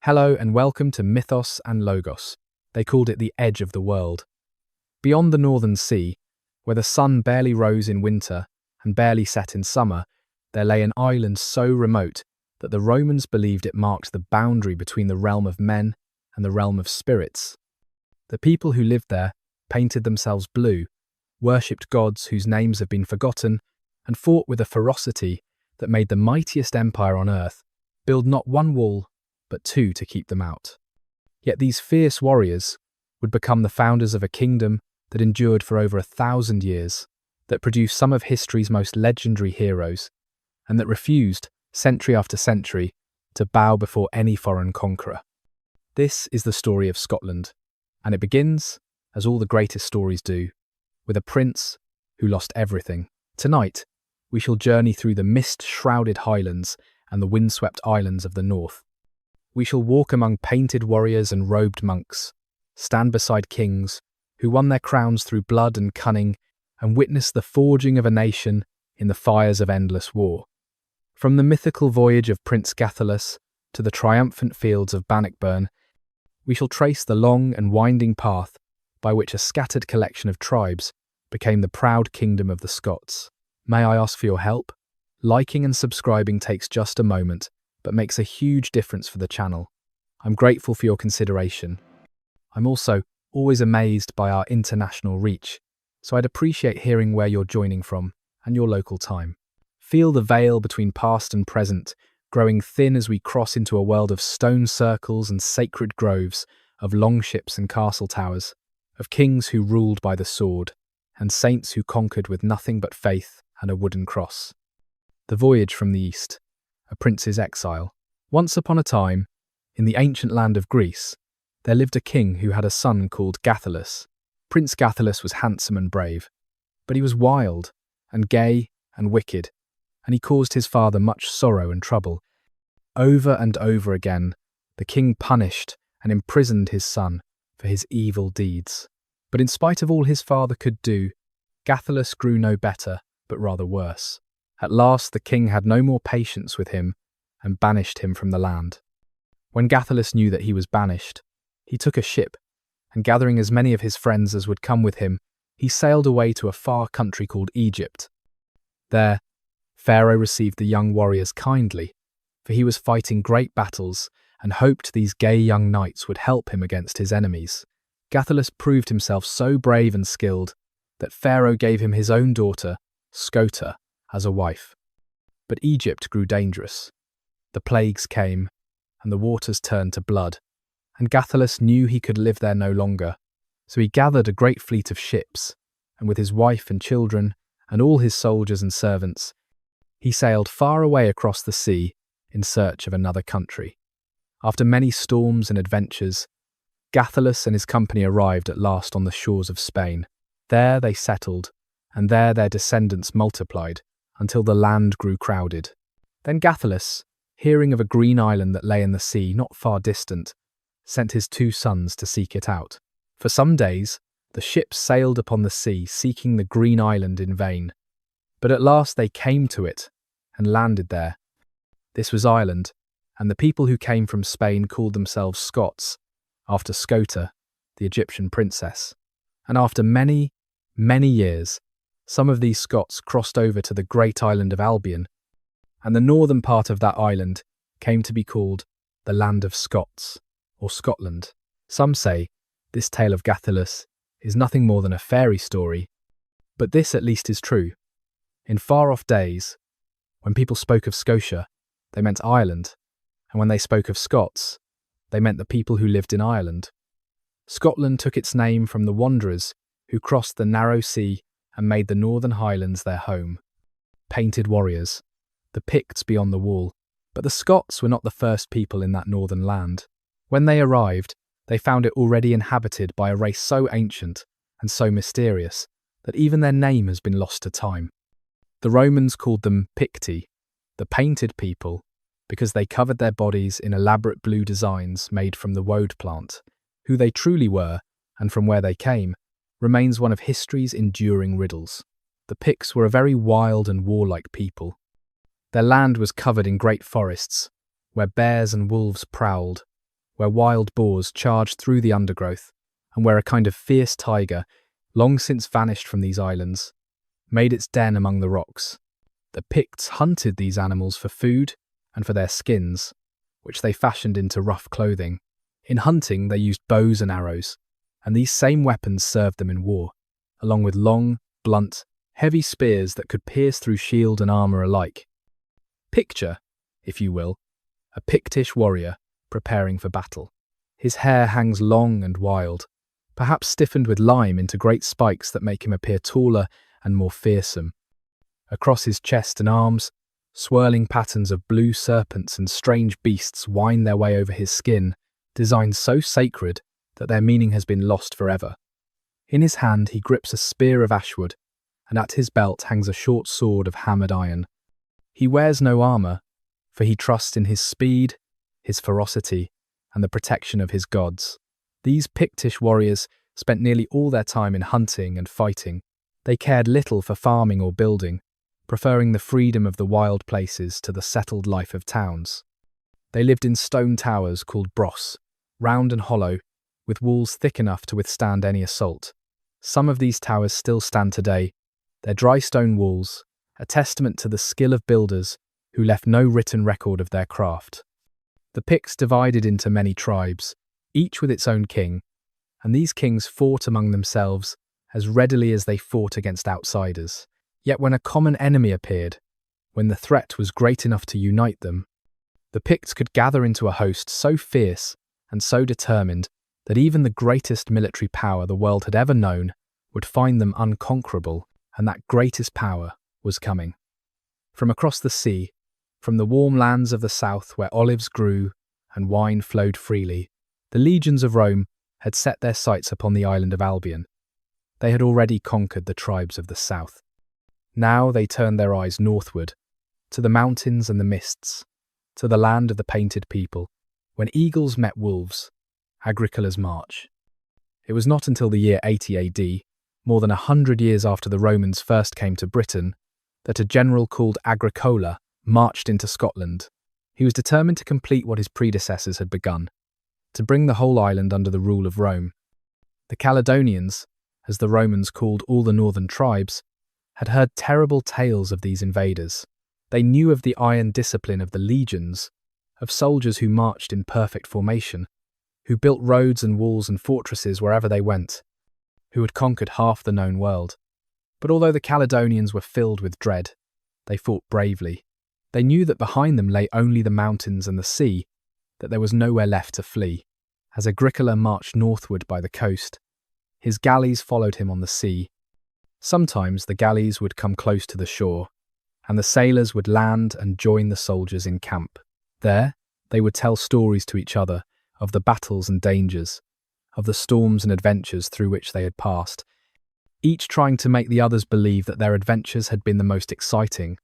Hello and welcome to Mythos and Logos. They called it the edge of the world. Beyond the northern sea, where the sun barely rose in winter and barely set in summer, there lay an island so remote that the Romans believed it marked the boundary between the realm of men and the realm of spirits. The people who lived there painted themselves blue, worshipped gods whose names have been forgotten, and fought with a ferocity that made the mightiest empire on earth build not one wall, but two to keep them out. Yet these fierce warriors would become the founders of a kingdom that endured for over 1,000 years, that produced some of history's most legendary heroes, and that refused, century after century, to bow before any foreign conqueror. This is the story of Scotland, and it begins, as all the greatest stories do, with a prince who lost everything. Tonight, we shall journey through the mist-shrouded highlands and the windswept islands of the north. We shall walk among painted warriors and robed monks, stand beside kings who won their crowns through blood and cunning, and witness the forging of a nation in the fires of endless war. From the mythical voyage of Prince Gathalus to the triumphant fields of Bannockburn, we shall trace the long and winding path by which a scattered collection of tribes became the proud kingdom of the Scots. May I ask for your help? Liking and subscribing takes just a moment, but makes a huge difference for the channel. I'm grateful for your consideration. I'm also always amazed by our international reach, so I'd appreciate hearing where you're joining from and your local time. Feel the veil between past and present growing thin as we cross into a world of stone circles and sacred groves, of longships and castle towers, of kings who ruled by the sword, and saints who conquered with nothing but faith and a wooden cross. The voyage from the east. A prince's exile. Once upon a time, in the ancient land of Greece, there lived a king who had a son called Gathalus. Prince Gathalus was handsome and brave, but he was wild and gay and wicked, and he caused his father much sorrow and trouble. Over and over again, the king punished and imprisoned his son for his evil deeds. But in spite of all his father could do, Gathalus grew no better, but rather worse. At last the king had no more patience with him and banished him from the land. When Gathalus knew that he was banished, he took a ship, and gathering as many of his friends as would come with him, he sailed away to a far country called Egypt. There, Pharaoh received the young warriors kindly, for he was fighting great battles and hoped these gay young knights would help him against his enemies. Gathalus proved himself so brave and skilled that Pharaoh gave him his own daughter, Scota, as a wife. But Egypt grew dangerous. The plagues came, and the waters turned to blood, and Gathalus knew he could live there no longer. So he gathered a great fleet of ships, and with his wife and children, and all his soldiers and servants, he sailed far away across the sea in search of another country. After many storms and adventures, Gathalus and his company arrived at last on the shores of Spain. There they settled, and there their descendants multiplied, until the land grew crowded. Then Gathalus, hearing of a green island that lay in the sea not far distant, sent his 2 sons to seek it out. For some days, the ships sailed upon the sea seeking the green island in vain. But at last they came to it and landed there. This was Ireland, and the people who came from Spain called themselves Scots, after Scota, the Egyptian princess. And after many, many years, some of these Scots crossed over to the great island of Albion, and the northern part of that island came to be called the Land of Scots, or Scotland. Some say this tale of Gathalus is nothing more than a fairy story, but this at least is true. In far-off days, when people spoke of Scotia, they meant Ireland, and when they spoke of Scots, they meant the people who lived in Ireland. Scotland took its name from the wanderers who crossed the narrow sea and made the northern highlands their home. Painted warriors, the Picts beyond the wall, but the Scots were not the first people in that northern land. When they arrived, they found it already inhabited by a race so ancient and so mysterious that even their name has been lost to time. The Romans called them Picti, the painted people, because they covered their bodies in elaborate blue designs made from the woad plant. Who they truly were, and from where they came, remains one of history's enduring riddles. The Picts were a very wild and warlike people. Their land was covered in great forests, where bears and wolves prowled, where wild boars charged through the undergrowth, and where a kind of fierce tiger, long since vanished from these islands, made its den among the rocks. The Picts hunted these animals for food and for their skins, which they fashioned into rough clothing. In hunting, they used bows and arrows, and these same weapons served them in war, along with long, blunt, heavy spears that could pierce through shield and armour alike. Picture, if you will, a Pictish warrior preparing for battle. His hair hangs long and wild, perhaps stiffened with lime into great spikes that make him appear taller and more fearsome. Across his chest and arms, swirling patterns of blue serpents and strange beasts wind their way over his skin, designed so sacred that their meaning has been lost forever. In his hand he grips a spear of ashwood, and at his belt hangs a short sword of hammered iron. He wears no armour, for he trusts in his speed, his ferocity, and the protection of his gods. These Pictish warriors spent nearly all their time in hunting and fighting. They cared little for farming or building, preferring the freedom of the wild places to the settled life of towns. They lived in stone towers called bros, round and hollow, with walls thick enough to withstand any assault. Some of these towers still stand today, their dry stone walls, a testament to the skill of builders who left no written record of their craft. The Picts divided into many tribes, each with its own king, and these kings fought among themselves as readily as they fought against outsiders. Yet when a common enemy appeared, when the threat was great enough to unite them, the Picts could gather into a host so fierce and so determined that even the greatest military power the world had ever known would find them unconquerable, and that greatest power was coming. From across the sea, from the warm lands of the south where olives grew and wine flowed freely, the legions of Rome had set their sights upon the island of Albion. They had already conquered the tribes of the south. Now they turned their eyes northward, to the mountains and the mists, to the land of the painted people, when eagles met wolves, Agricola's march. It was not until the year 80 AD, more than 100 years after the Romans first came to Britain, that a general called Agricola marched into Scotland. He was determined to complete what his predecessors had begun, to bring the whole island under the rule of Rome. The Caledonians, as the Romans called all the northern tribes, had heard terrible tales of these invaders. They knew of the iron discipline of the legions, of soldiers who marched in perfect formation, who built roads and walls and fortresses wherever they went, who had conquered half the known world. But although the Caledonians were filled with dread, they fought bravely. They knew that behind them lay only the mountains and the sea, that there was nowhere left to flee. As Agricola marched northward by the coast, his galleys followed him on the sea. Sometimes the galleys would come close to the shore, and the sailors would land and join the soldiers in camp. There, they would tell stories to each other of the battles and dangers, of the storms and adventures through which they had passed, each trying to make the others believe that their adventures had been the most exciting,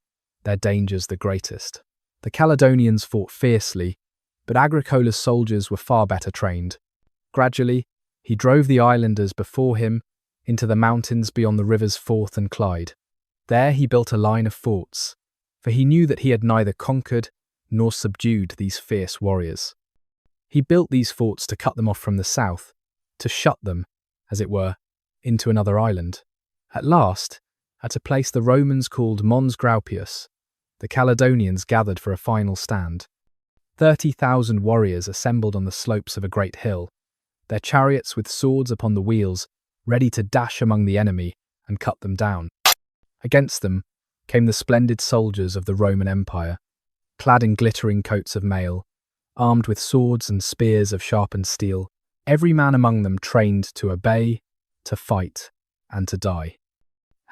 their dangers the greatest. The Caledonians fought fiercely, but Agricola's soldiers were far better trained. Gradually, he drove the islanders before him into the mountains beyond the rivers Forth and Clyde. There he built a line of forts, for he knew that he had neither conquered nor subdued these fierce warriors. He built these forts to cut them off from the south, to shut them, as it were, into another island. At last, at a place the Romans called Mons Graupius, the Caledonians gathered for a final stand. 30,000 warriors assembled on the slopes of a great hill, their chariots with swords upon the wheels, ready to dash among the enemy and cut them down. Against them came the splendid soldiers of the Roman Empire, clad in glittering coats of mail, armed with swords and spears of sharpened steel, every man among them trained to obey, to fight, and to die.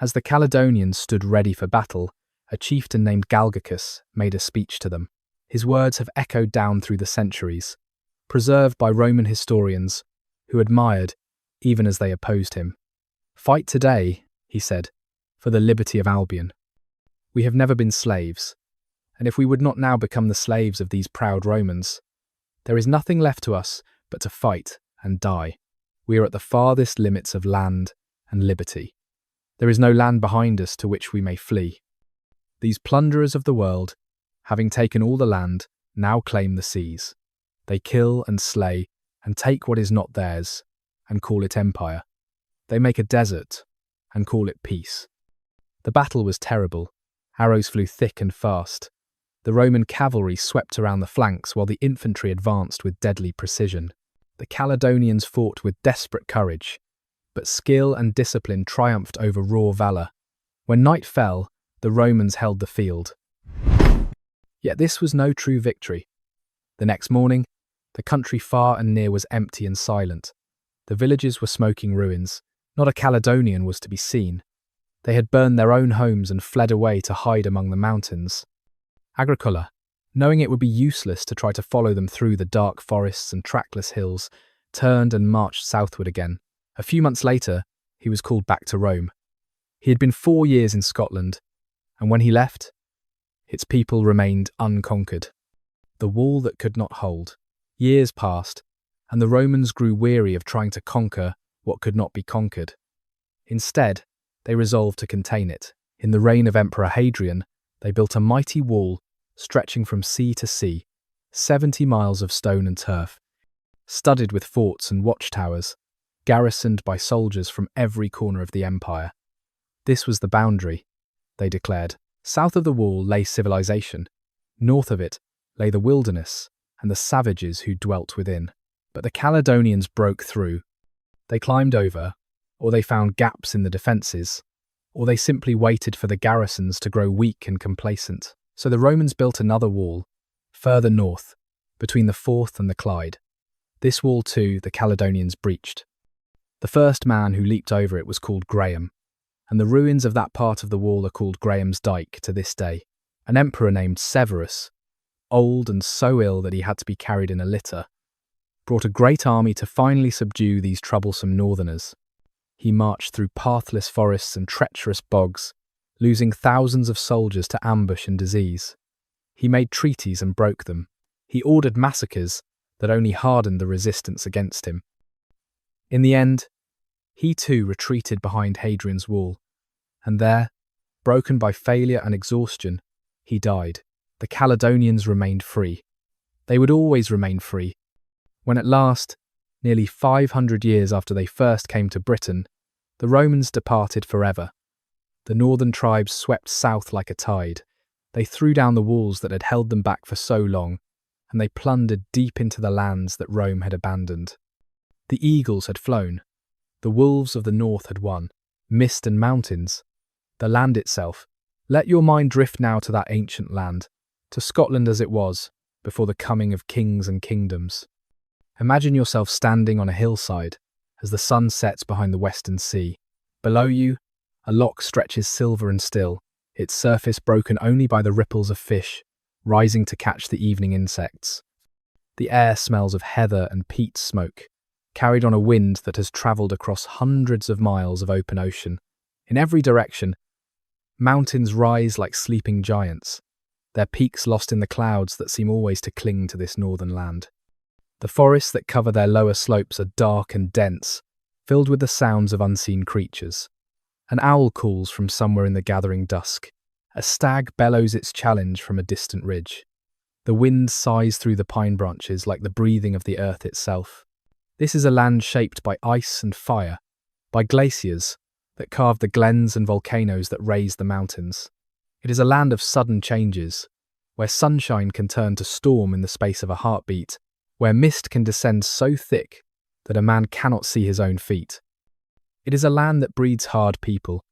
As the Caledonians stood ready for battle, a chieftain named Galgacus made a speech to them. His words have echoed down through the centuries, preserved by Roman historians who admired even as they opposed him. "Fight today," he said, "for the liberty of Albion. We have never been slaves, and if we would not now become the slaves of these proud Romans, there is nothing left to us but to fight and die. We are at the farthest limits of land and liberty. There is no land behind us to which we may flee. These plunderers of the world, having taken all the land, now claim the seas. They kill and slay and take what is not theirs and call it empire. They make a desert and call it peace. The battle was terrible. Arrows flew thick and fast. The Roman cavalry swept around the flanks while the infantry advanced with deadly precision. The Caledonians fought with desperate courage, but skill and discipline triumphed over raw valour. When night fell, the Romans held the field. Yet this was no true victory. The next morning, the country far and near was empty and silent. The villages were smoking ruins. Not a Caledonian was to be seen. They had burned their own homes and fled away to hide among the mountains. Agricola, knowing it would be useless to try to follow them through the dark forests and trackless hills, turned and marched southward again. A few months later, he was called back to Rome. He had been 4 years in Scotland, and when he left, its people remained unconquered. The wall that could not hold. Years passed, and the Romans grew weary of trying to conquer what could not be conquered. Instead, they resolved to contain it. In the reign of Emperor Hadrian, they built a mighty wall stretching from sea to sea, 70 miles of stone and turf, studded with forts and watchtowers, garrisoned by soldiers from every corner of the empire. This was the boundary, they declared. South of the wall lay civilization. North of it lay the wilderness and the savages who dwelt within. But the Caledonians broke through. They climbed over, or they found gaps in the defences, or they simply waited for the garrisons to grow weak and complacent. So the Romans built another wall, further north, between the Forth and the Clyde. This wall, too, the Caledonians breached. The first man who leaped over it was called Graham, and the ruins of that part of the wall are called Graham's Dyke to this day. An emperor named Severus, old and so ill that he had to be carried in a litter, brought a great army to finally subdue these troublesome northerners. He marched through pathless forests and treacherous bogs, losing thousands of soldiers to ambush and disease. He made treaties and broke them. He ordered massacres that only hardened the resistance against him. In the end, he too retreated behind Hadrian's wall, and there, broken by failure and exhaustion, he died. The Caledonians remained free. They would always remain free. When at last, nearly 500 years after they first came to Britain, the Romans departed forever. The northern tribes swept south like a tide. They threw down the walls that had held them back for so long, and they plundered deep into the lands that Rome had abandoned. The eagles had flown. The wolves of the north had won. Mist and mountains. The land itself. Let your mind drift now to that ancient land, to Scotland as it was, before the coming of kings and kingdoms. Imagine yourself standing on a hillside as the sun sets behind the western sea. Below you, a loch stretches silver and still, its surface broken only by the ripples of fish rising to catch the evening insects. The air smells of heather and peat smoke, carried on a wind that has travelled across hundreds of miles of open ocean. In every direction, mountains rise like sleeping giants, their peaks lost in the clouds that seem always to cling to this northern land. The forests that cover their lower slopes are dark and dense, filled with the sounds of unseen creatures. An owl calls from somewhere in the gathering dusk. A stag bellows its challenge from a distant ridge. The wind sighs through the pine branches like the breathing of the earth itself. This is a land shaped by ice and fire, by glaciers that carve the glens and volcanoes that raise the mountains. It is a land of sudden changes, where sunshine can turn to storm in the space of a heartbeat, where mist can descend so thick that a man cannot see his own feet. It is a land that breeds hard people,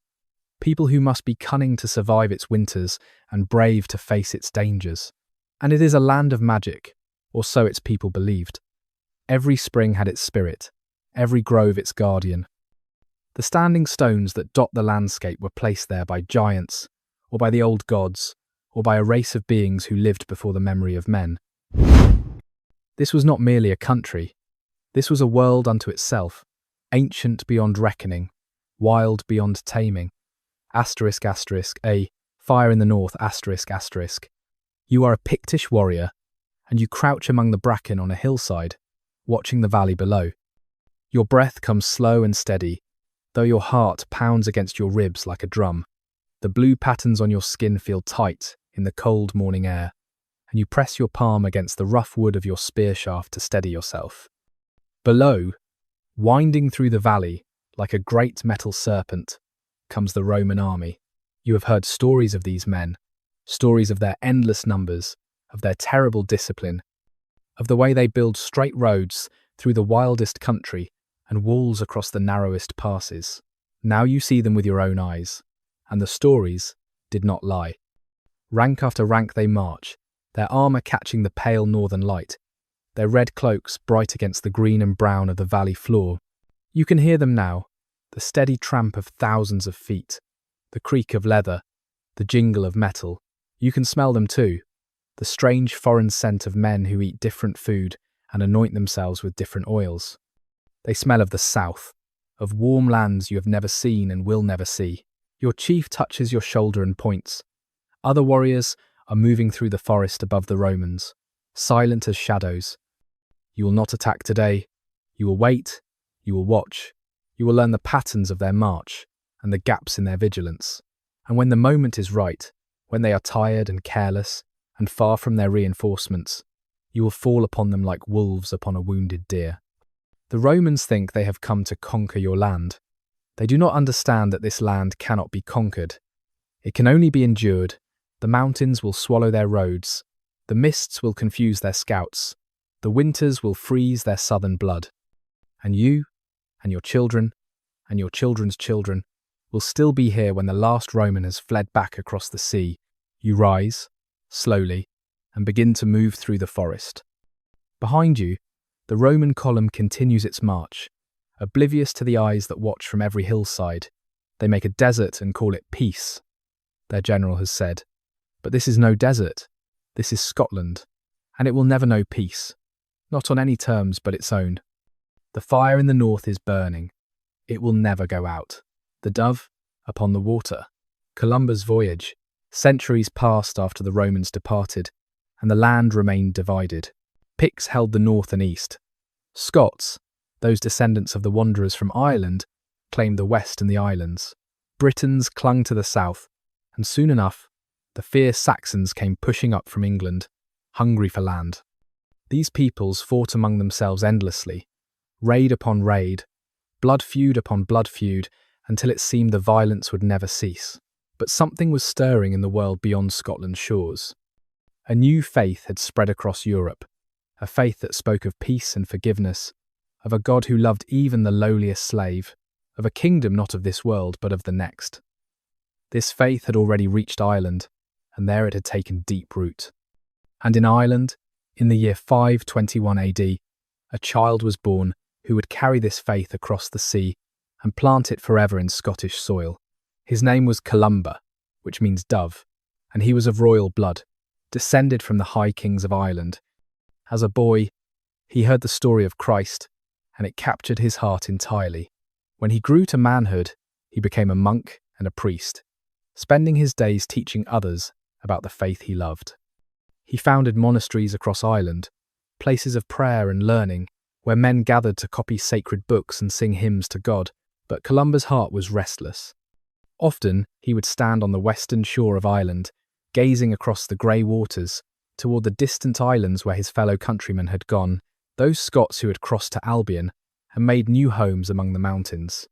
people who must be cunning to survive its winters and brave to face its dangers. And it is a land of magic, or so its people believed. Every spring had its spirit, every grove its guardian. The standing stones that dot the landscape were placed there by giants, or by the old gods, or by a race of beings who lived before the memory of men. This was not merely a country. This was a world unto itself, ancient beyond reckoning, wild beyond taming. Asterisk, asterisk, a fire in the north, asterisk, asterisk. You are a Pictish warrior, and you crouch among the bracken on a hillside, watching the valley below. Your breath comes slow and steady, though your heart pounds against your ribs like a drum. The blue patterns on your skin feel tight in the cold morning air, and you press your palm against the rough wood of your spear shaft to steady yourself. Below, winding through the valley like a great metal serpent, comes the Roman army. You have heard stories of these men, stories of their endless numbers, of their terrible discipline, of the way they build straight roads through the wildest country and walls across the narrowest passes. Now you see them with your own eyes, and the stories did not lie. Rank after rank they march, their armour catching the pale northern light, their red cloaks bright against the green and brown of the valley floor. You can hear them now, the steady tramp of thousands of feet, the creak of leather, the jingle of metal. You can smell them too, the strange foreign scent of men who eat different food and anoint themselves with different oils. They smell of the south, of warm lands you have never seen and will never see. Your chief touches your shoulder and points. Other warriors are moving through the forest above the Romans, silent as shadows. You will not attack today. You will wait. You will watch. You will learn the patterns of their march and the gaps in their vigilance. And when the moment is right, when they are tired and careless and far from their reinforcements, you will fall upon them like wolves upon a wounded deer. The Romans think they have come to conquer your land. They do not understand that this land cannot be conquered. It can only be endured. The mountains will swallow their roads. The mists will confuse their scouts. The winters will freeze their southern blood. And you, and your children, and your children's children, will still be here when the last Roman has fled back across the sea. You rise, slowly, and begin to move through the forest. Behind you, the Roman column continues its march, oblivious to the eyes that watch from every hillside. They make a desert and call it peace, their general has said. But this is no desert. This is Scotland, and it will never know peace, not on any terms but its own. The fire in the north is burning. It will never go out. The dove upon the water. Columba's voyage. Centuries passed after the Romans departed, and the land remained divided. Picts held the north and east. Scots, those descendants of the wanderers from Ireland, claimed the west and the islands. Britons clung to the south, and soon enough, the fierce Saxons came pushing up from England, hungry for land. These peoples fought among themselves endlessly, raid upon raid, blood feud upon blood feud, until it seemed the violence would never cease. But something was stirring in the world beyond Scotland's shores. A new faith had spread across Europe, a faith that spoke of peace and forgiveness, of a God who loved even the lowliest slave, of a kingdom not of this world but of the next. This faith had already reached Ireland, and there it had taken deep root. And in Ireland, in the year 521 AD, a child was born who would carry this faith across the sea and plant it forever in Scottish soil. His name was Columba, which means dove, and he was of royal blood, descended from the high kings of Ireland. As a boy, he heard the story of Christ, and it captured his heart entirely. When he grew to manhood, he became a monk and a priest, spending his days teaching others about the faith he loved. He founded monasteries across Ireland, places of prayer and learning, where men gathered to copy sacred books and sing hymns to God. But Columba's heart was restless. Often he would stand on the western shore of Ireland, gazing across the grey waters toward the distant islands where his fellow countrymen had gone, those Scots who had crossed to Albion and made new homes among the mountains.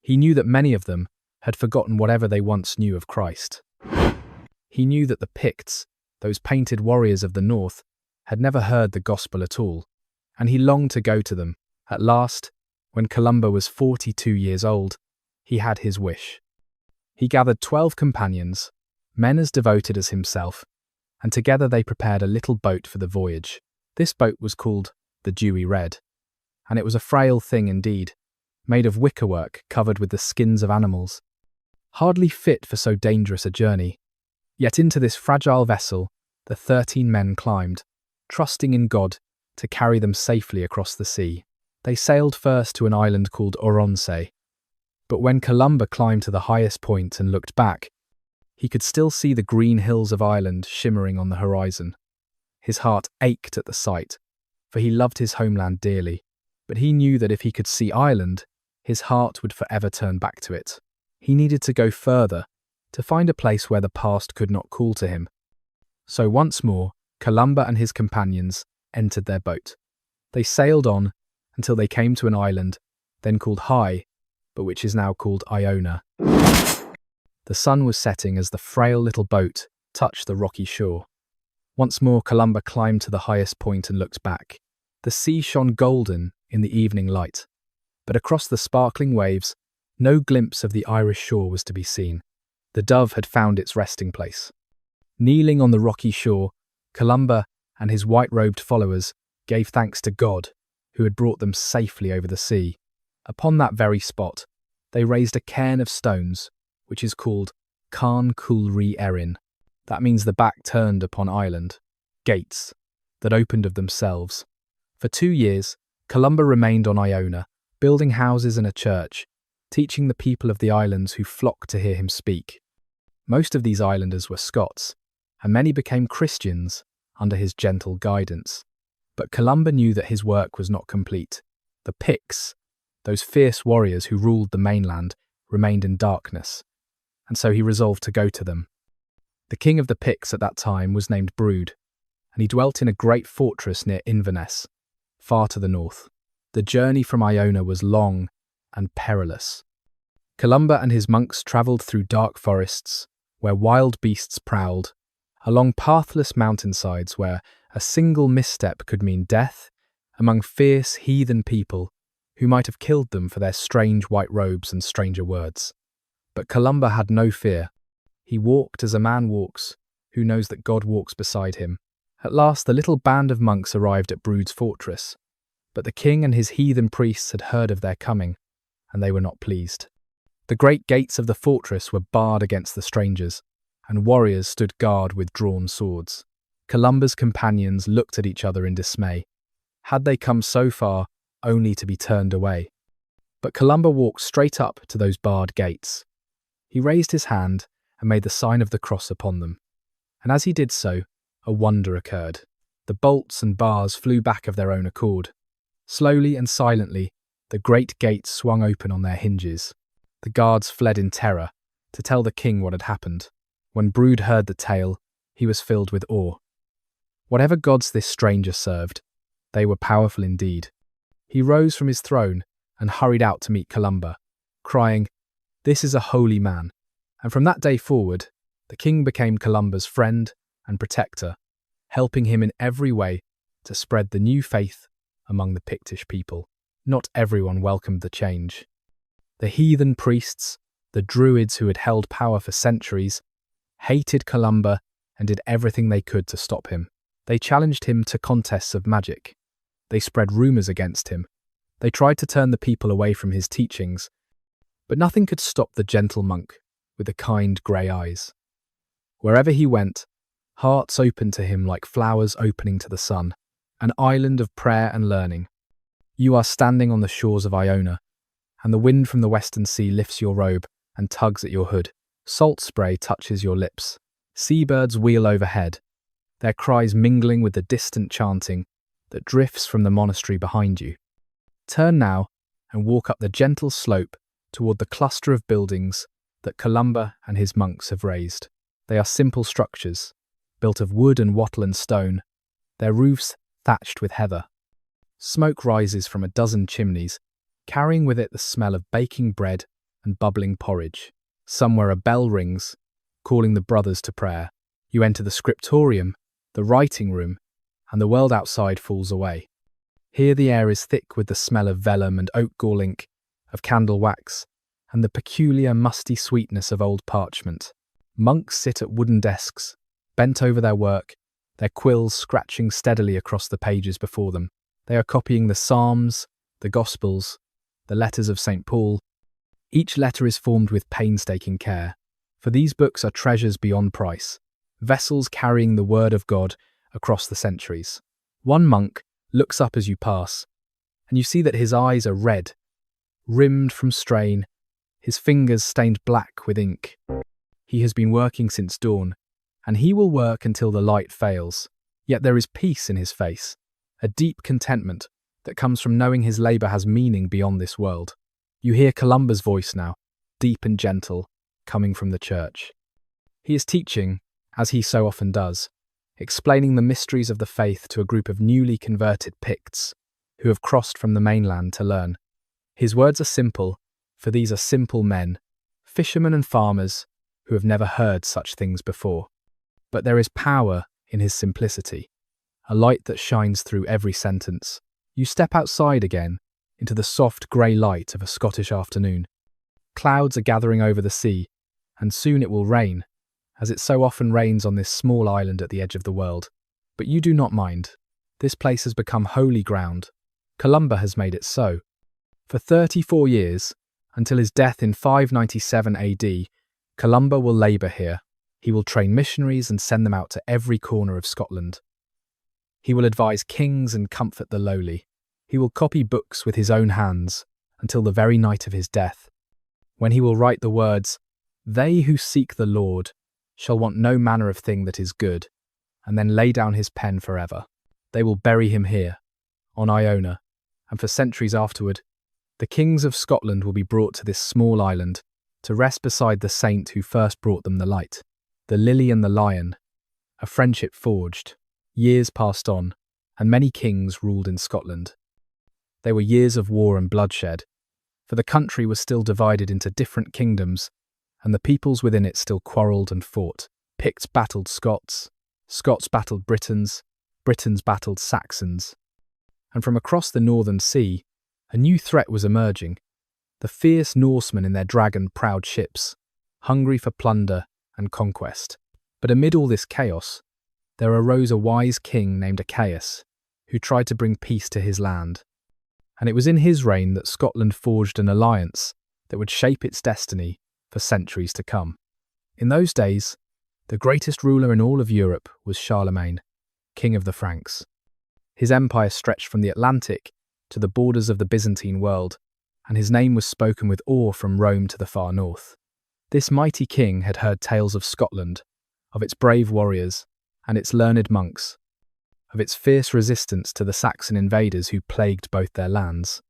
He knew that many of them had forgotten whatever they once knew of Christ. He knew that the Picts, those painted warriors of the north, had never heard the gospel at all, and he longed to go to them. At last, when Columba was 42 years old, he had his wish. He gathered 12 companions, men as devoted as himself, and together they prepared a little boat for the voyage. This boat was called the Dewy Red, and it was a frail thing indeed, made of wickerwork covered with the skins of animals, hardly fit for so dangerous a journey. Yet into this fragile vessel the 13 men climbed, trusting in God to carry them safely across the sea. They sailed first to an island called Oronsay, but when Columba climbed to the highest point and looked back, he could still see the green hills of Ireland shimmering on the horizon. His heart ached at the sight, for he loved his homeland dearly, but he knew that if he could see Ireland, his heart would forever turn back to it. He needed to go further, to find a place where the past could not call to him. So once more, Columba and his companions entered their boat. They sailed on until they came to an island, then called High, but which is now called Iona. The sun was setting as the frail little boat touched the rocky shore. Once more Columba climbed to the highest point and looked back. The sea shone golden in the evening light, but across the sparkling waves, no glimpse of the Irish shore was to be seen. The Dove had found its resting place. Kneeling on the rocky shore, Columba and his white-robed followers gave thanks to God, who had brought them safely over the sea. Upon that very spot, they raised a cairn of stones, which is called Carn Coolree Erin. That means the back turned upon island, gates, that opened of themselves. For 2 years, Columba remained on Iona, building houses and a church, teaching the people of the islands who flocked to hear him speak. Most of these islanders were Scots, and many became Christians under his gentle guidance. But Columba knew that his work was not complete. The Picts, those fierce warriors who ruled the mainland, remained in darkness, and so he resolved to go to them. The king of the Picts at that time was named Brude, and he dwelt in a great fortress near Inverness, far to the north. The journey from Iona was long and perilous. Columba and his monks travelled through dark forests, where wild beasts prowled, along pathless mountainsides where a single misstep could mean death, among fierce heathen people who might have killed them for their strange white robes and stranger words. But Columba had no fear. He walked as a man walks, who knows that God walks beside him. At last the little band of monks arrived at Brude's fortress, but the king and his heathen priests had heard of their coming, and they were not pleased. The great gates of the fortress were barred against the strangers, and warriors stood guard with drawn swords. Columba's companions looked at each other in dismay. Had they come so far only to be turned away? But Columba walked straight up to those barred gates. He raised his hand and made the sign of the cross upon them, and as he did so, a wonder occurred. The bolts and bars flew back of their own accord. Slowly and silently, the great gates swung open on their hinges. The guards fled in terror to tell the king what had happened. When Brude heard the tale, he was filled with awe. Whatever gods this stranger served, they were powerful indeed. He rose from his throne and hurried out to meet Columba, crying, "This is a holy man." And from that day forward, the king became Columba's friend and protector, helping him in every way to spread the new faith among the Pictish people. Not everyone welcomed the change. The heathen priests, the druids who had held power for centuries, hated Columba and did everything they could to stop him. They challenged him to contests of magic. They spread rumours against him. They tried to turn the people away from his teachings, but nothing could stop the gentle monk with the kind grey eyes. Wherever he went, hearts opened to him like flowers opening to the sun, an island of prayer and learning. You are standing on the shores of Iona, and the wind from the western sea lifts your robe and tugs at your hood. Salt spray touches your lips. Seabirds wheel overhead, their cries mingling with the distant chanting that drifts from the monastery behind you. Turn now and walk up the gentle slope toward the cluster of buildings that Columba and his monks have raised. They are simple structures, built of wood and wattle and stone, their roofs thatched with heather. Smoke rises from a dozen chimneys, carrying with it the smell of baking bread and bubbling porridge. Somewhere a bell rings, calling the brothers to prayer. You enter the scriptorium, the writing room, and the world outside falls away. Here the air is thick with the smell of vellum and oak gall ink, of candle wax, and the peculiar musty sweetness of old parchment. Monks sit at wooden desks, bent over their work, their quills scratching steadily across the pages before them. They are copying the Psalms, the Gospels, the letters of St. Paul. Each letter is formed with painstaking care, for these books are treasures beyond price, vessels carrying the word of God across the centuries. One monk looks up as you pass, and you see that his eyes are red, rimmed from strain, his fingers stained black with ink. He has been working since dawn, and he will work until the light fails. Yet there is peace in his face, a deep contentment that comes from knowing his labour has meaning beyond this world. You hear Columba's voice now, deep and gentle, coming from the church. He is teaching, as he so often does, explaining the mysteries of the faith to a group of newly converted Picts who have crossed from the mainland to learn. His words are simple, for these are simple men, fishermen and farmers who have never heard such things before. But there is power in his simplicity, a light that shines through every sentence. You step outside again, into the soft grey light of a Scottish afternoon. Clouds are gathering over the sea, and soon it will rain, as it so often rains on this small island at the edge of the world. But you do not mind. This place has become holy ground. Columba has made it so. For 34 years, until his death in 597 AD, Columba will labour here. He will train missionaries and send them out to every corner of Scotland. He will advise kings and comfort the lowly. He will copy books with his own hands until the very night of his death, when he will write the words, "They who seek the Lord shall want no manner of thing that is good," and then lay down his pen forever. They will bury him here, on Iona, and for centuries afterward, the kings of Scotland will be brought to this small island to rest beside the saint who first brought them the light. The lily and the lion, a friendship forged. Years passed on, and many kings ruled in Scotland. They were years of war and bloodshed, for the country was still divided into different kingdoms, and the peoples within it still quarrelled and fought. Picts battled Scots, Scots battled Britons, Britons battled Saxons. And from across the northern sea, a new threat was emerging, the fierce Norsemen in their dragon-proud ships, hungry for plunder and conquest. But amid all this chaos, there arose a wise king named Achaeus, who tried to bring peace to his land. And it was in his reign that Scotland forged an alliance that would shape its destiny for centuries to come. In those days, the greatest ruler in all of Europe was Charlemagne, king of the Franks. His empire stretched from the Atlantic to the borders of the Byzantine world, and his name was spoken with awe from Rome to the far north. This mighty king had heard tales of Scotland, of its brave warriors and its learned monks, of its fierce resistance to the Saxon invaders who plagued both their lands.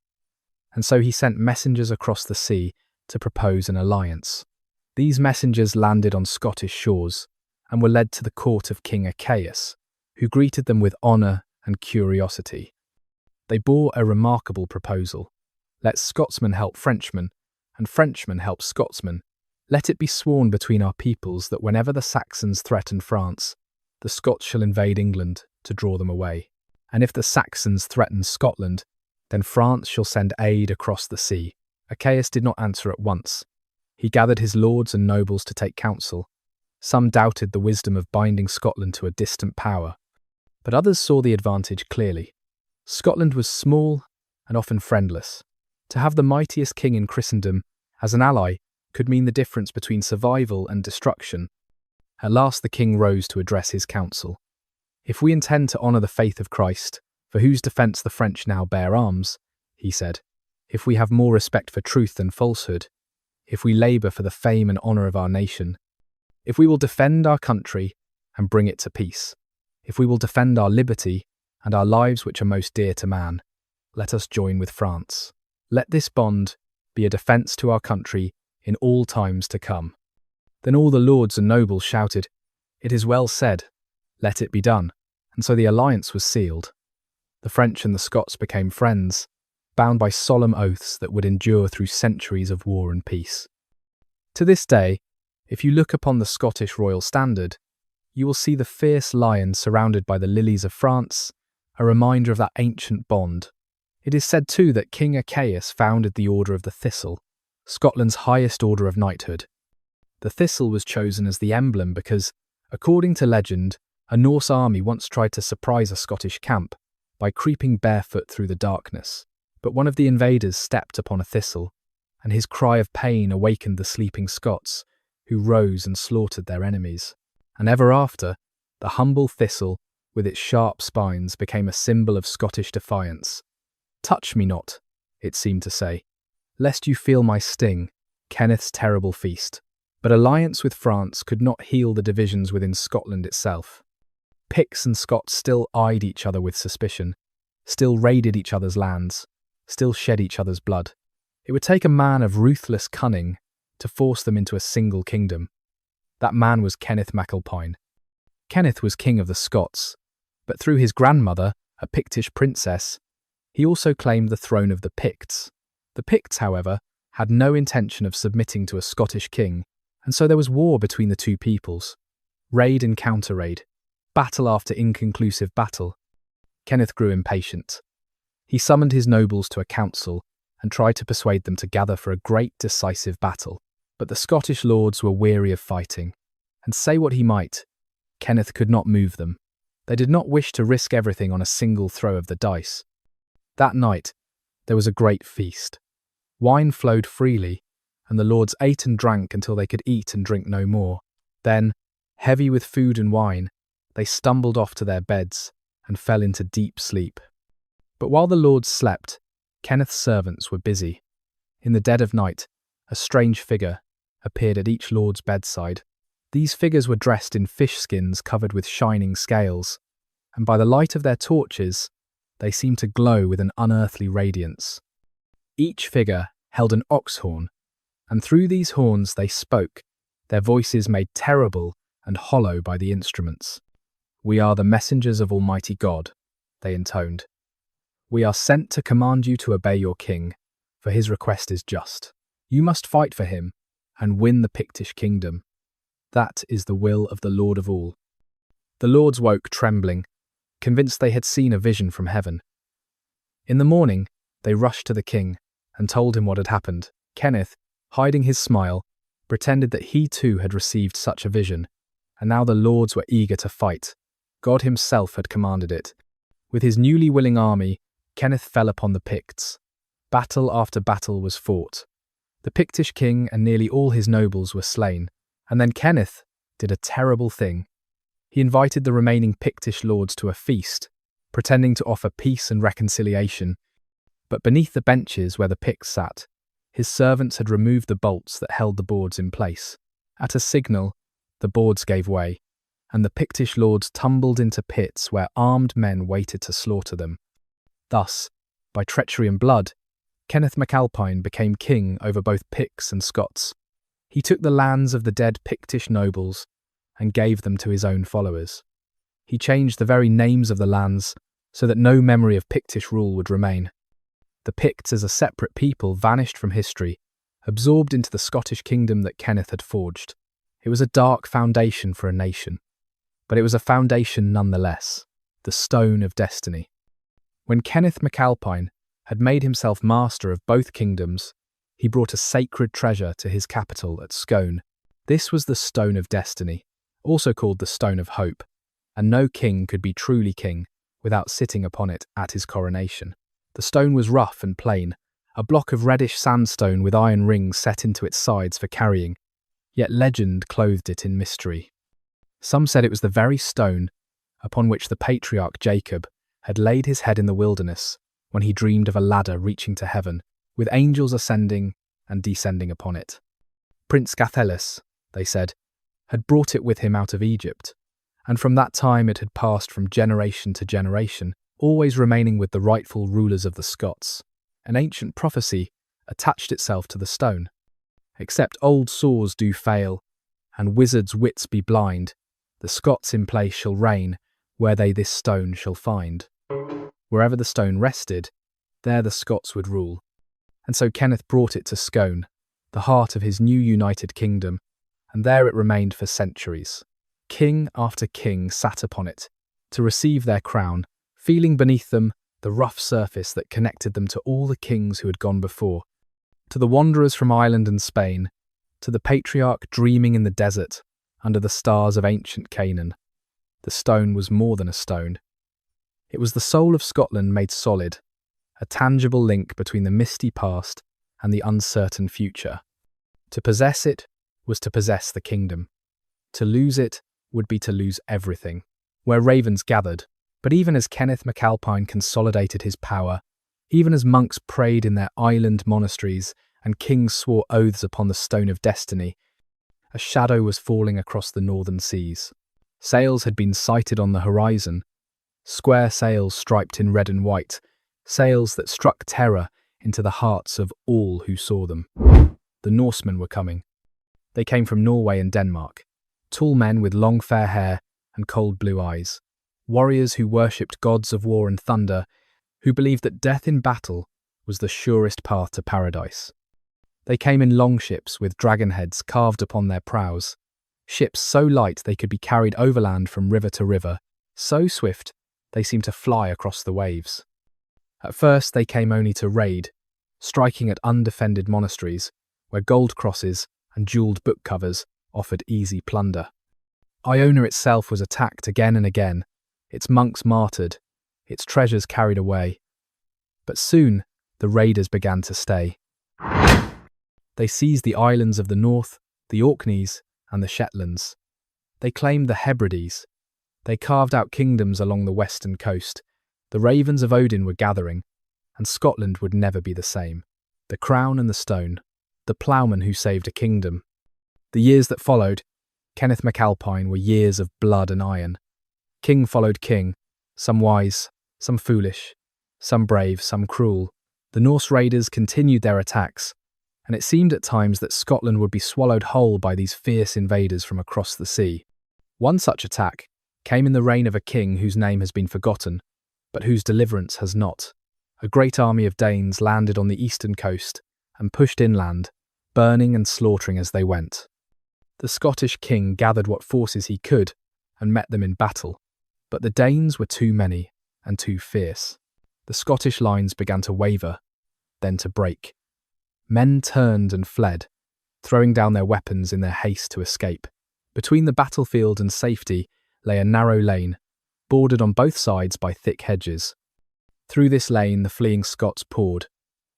And so he sent messengers across the sea to propose an alliance. These messengers landed on Scottish shores and were led to the court of King Achaeus, who greeted them with honour and curiosity. They bore a remarkable proposal. Let Scotsmen help Frenchmen, and Frenchmen help Scotsmen. Let it be sworn between our peoples that whenever the Saxons threaten France, the Scots shall invade England to draw them away. And if the Saxons threaten Scotland, then France shall send aid across the sea. Achaeus did not answer at once. He gathered his lords and nobles to take counsel. Some doubted the wisdom of binding Scotland to a distant power, but others saw the advantage clearly. Scotland was small and often friendless. To have the mightiest king in Christendom as an ally could mean the difference between survival and destruction. At last the king rose to address his council. "If we intend to honour the faith of Christ, for whose defence the French now bear arms," he said, "if we have more respect for truth than falsehood, if we labour for the fame and honour of our nation, if we will defend our country and bring it to peace, if we will defend our liberty and our lives which are most dear to man, let us join with France. Let this bond be a defence to our country in all times to come." Then all the lords and nobles shouted, "It is well said, let it be done." And so the alliance was sealed. The French and the Scots became friends, bound by solemn oaths that would endure through centuries of war and peace. To this day, if you look upon the Scottish royal standard, you will see the fierce lion surrounded by the lilies of France, a reminder of that ancient bond. It is said too that King Achaeus founded the Order of the Thistle, Scotland's highest order of knighthood. The thistle was chosen as the emblem because, according to legend, a Norse army once tried to surprise a Scottish camp by creeping barefoot through the darkness. But one of the invaders stepped upon a thistle, and his cry of pain awakened the sleeping Scots, who rose and slaughtered their enemies. And ever after, the humble thistle, with its sharp spines, became a symbol of Scottish defiance. "Touch me not," it seemed to say, "lest you feel my sting, Kenneth's terrible feast." But alliance with France could not heal the divisions within Scotland itself. Picts and Scots still eyed each other with suspicion, still raided each other's lands, still shed each other's blood. It would take a man of ruthless cunning to force them into a single kingdom. That man was Kenneth MacAlpine. Kenneth was king of the Scots, but through his grandmother, a Pictish princess, he also claimed the throne of the Picts. The Picts, however, had no intention of submitting to a Scottish king, and so there was war between the two peoples. Raid and counter-raid, battle after inconclusive battle. Kenneth grew impatient. He summoned his nobles to a council and tried to persuade them to gather for a great decisive battle. But the Scottish lords were weary of fighting, and say what he might, Kenneth could not move them. They did not wish to risk everything on a single throw of the dice. That night, there was a great feast. Wine flowed freely, and the lords ate and drank until they could eat and drink no more. Then, heavy with food and wine, they stumbled off to their beds and fell into deep sleep. But while the lords slept, Kenneth's servants were busy. In the dead of night, a strange figure appeared at each lord's bedside. These figures were dressed in fish skins covered with shining scales, and by the light of their torches, they seemed to glow with an unearthly radiance. Each figure held an ox horn, and through these horns they spoke, their voices made terrible and hollow by the instruments. "We are the messengers of Almighty God," they intoned. "We are sent to command you to obey your king, for his request is just. You must fight for him and win the Pictish kingdom. That is the will of the Lord of all." The lords woke trembling, convinced they had seen a vision from heaven. In the morning, they rushed to the king and told him what had happened. Kenneth, hiding his smile, pretended that he too had received such a vision, and now the lords were eager to fight. God himself had commanded it. With his newly willing army, Kenneth fell upon the Picts. Battle after battle was fought. The Pictish king and nearly all his nobles were slain, and then Kenneth did a terrible thing. He invited the remaining Pictish lords to a feast, pretending to offer peace and reconciliation. But beneath the benches where the Picts sat, his servants had removed the bolts that held the boards in place. At a signal, the boards gave way, and the Pictish lords tumbled into pits where armed men waited to slaughter them. Thus, by treachery and blood, Kenneth MacAlpine became king over both Picts and Scots. He took the lands of the dead Pictish nobles and gave them to his own followers. He changed the very names of the lands so that no memory of Pictish rule would remain. The Picts as a separate people vanished from history, absorbed into the Scottish kingdom that Kenneth had forged. It was a dark foundation for a nation, but it was a foundation nonetheless, the stone of destiny. When Kenneth MacAlpine had made himself master of both kingdoms, he brought a sacred treasure to his capital at Scone. This was the Stone of Destiny, also called the Stone of Hope, and no king could be truly king without sitting upon it at his coronation. The stone was rough and plain, a block of reddish sandstone with iron rings set into its sides for carrying, yet legend clothed it in mystery. Some said it was the very stone upon which the patriarch Jacob had laid his head in the wilderness when he dreamed of a ladder reaching to heaven, with angels ascending and descending upon it. Prince Gathelis, they said, had brought it with him out of Egypt, and from that time it had passed from generation to generation, always remaining with the rightful rulers of the Scots. An ancient prophecy attached itself to the stone. Except old saws do fail, and wizards' wits be blind, the Scots in place shall reign, where they this stone shall find. Wherever the stone rested, there the Scots would rule. And so Kenneth brought it to Scone, the heart of his new united kingdom, and there it remained for centuries. King after king sat upon it, to receive their crown, feeling beneath them the rough surface that connected them to all the kings who had gone before, to the wanderers from Ireland and Spain, to the patriarch dreaming in the desert under the stars of ancient Canaan. The stone was more than a stone. It was the soul of Scotland made solid, a tangible link between the misty past and the uncertain future. To possess it was to possess the kingdom. To lose it would be to lose everything. Where ravens gathered, but even as Kenneth MacAlpine consolidated his power, even as monks prayed in their island monasteries and kings swore oaths upon the Stone of Destiny, a shadow was falling across the northern seas. Sails had been sighted on the horizon, square sails striped in red and white, sails that struck terror into the hearts of all who saw them. The Norsemen were coming. They came from Norway and Denmark, tall men with long fair hair and cold blue eyes. Warriors who worshipped gods of war and thunder, who believed that death in battle was the surest path to paradise. They came in longships with dragon heads carved upon their prows, ships so light they could be carried overland from river to river, so swift they seemed to fly across the waves. At first they came only to raid, striking at undefended monasteries, where gold crosses and jewelled book covers offered easy plunder. Iona itself was attacked again and again, its monks martyred, its treasures carried away. But soon the raiders began to stay. They seized the islands of the north, the Orkneys, and the Shetlands. They claimed the Hebrides. They carved out kingdoms along the western coast. The ravens of Odin were gathering, and Scotland would never be the same. The crown and the stone, the ploughman who saved a kingdom. The years that followed, Kenneth MacAlpine, were years of blood and iron. King followed king, some wise, some foolish, some brave, some cruel. The Norse raiders continued their attacks, and it seemed at times that Scotland would be swallowed whole by these fierce invaders from across the sea. One such attack came in the reign of a king whose name has been forgotten, but whose deliverance has not. A great army of Danes landed on the eastern coast and pushed inland, burning and slaughtering as they went. The Scottish king gathered what forces he could and met them in battle, but the Danes were too many and too fierce. The Scottish lines began to waver, then to break. Men turned and fled, throwing down their weapons in their haste to escape. Between the battlefield and safety lay a narrow lane, bordered on both sides by thick hedges. Through this lane the fleeing Scots poured,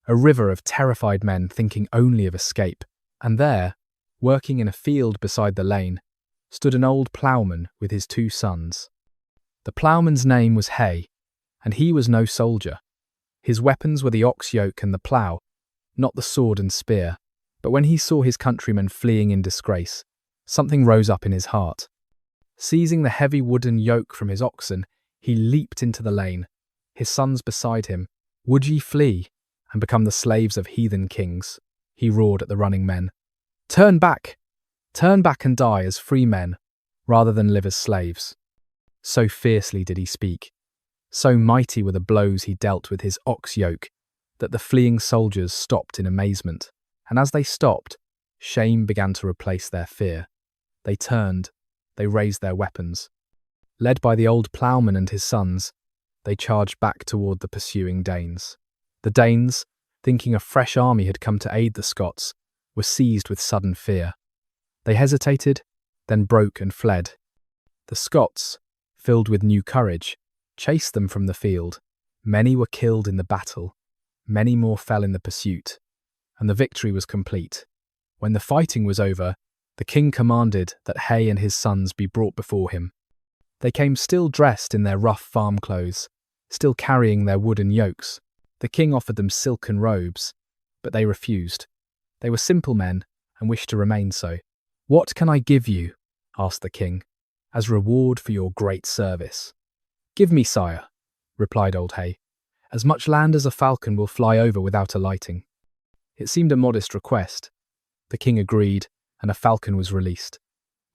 a river of terrified men thinking only of escape. And there, working in a field beside the lane, stood an old ploughman with his 2 sons. The ploughman's name was Hay, and he was no soldier. His weapons were the ox yoke and the plough, not the sword and spear. But when he saw his countrymen fleeing in disgrace, something rose up in his heart. Seizing the heavy wooden yoke from his oxen, he leaped into the lane, his sons beside him. "Would ye flee and become the slaves of heathen kings?" he roared at the running men. Turn back and die as free men, rather than live as slaves." So fiercely did he speak, so mighty were the blows he dealt with his ox yoke, that the fleeing soldiers stopped in amazement. And as they stopped, shame began to replace their fear. They turned, they raised their weapons. Led by the old ploughman and his sons, they charged back toward the pursuing Danes. The Danes, thinking a fresh army had come to aid the Scots, were seized with sudden fear. They hesitated, then broke and fled. The Scots, filled with new courage, chased them from the field. Many were killed in the battle, many more fell in the pursuit, and the victory was complete. When the fighting was over, the king commanded that Hay and his sons be brought before him. They came still dressed in their rough farm clothes, still carrying their wooden yokes. The king offered them silken robes, but they refused. They were simple men and wished to remain so. "What can I give you?" asked the king, "as reward for your great service?" "Give me, sire," replied old Hay, "as much land as a falcon will fly over without alighting." It seemed a modest request. The king agreed, and a falcon was released.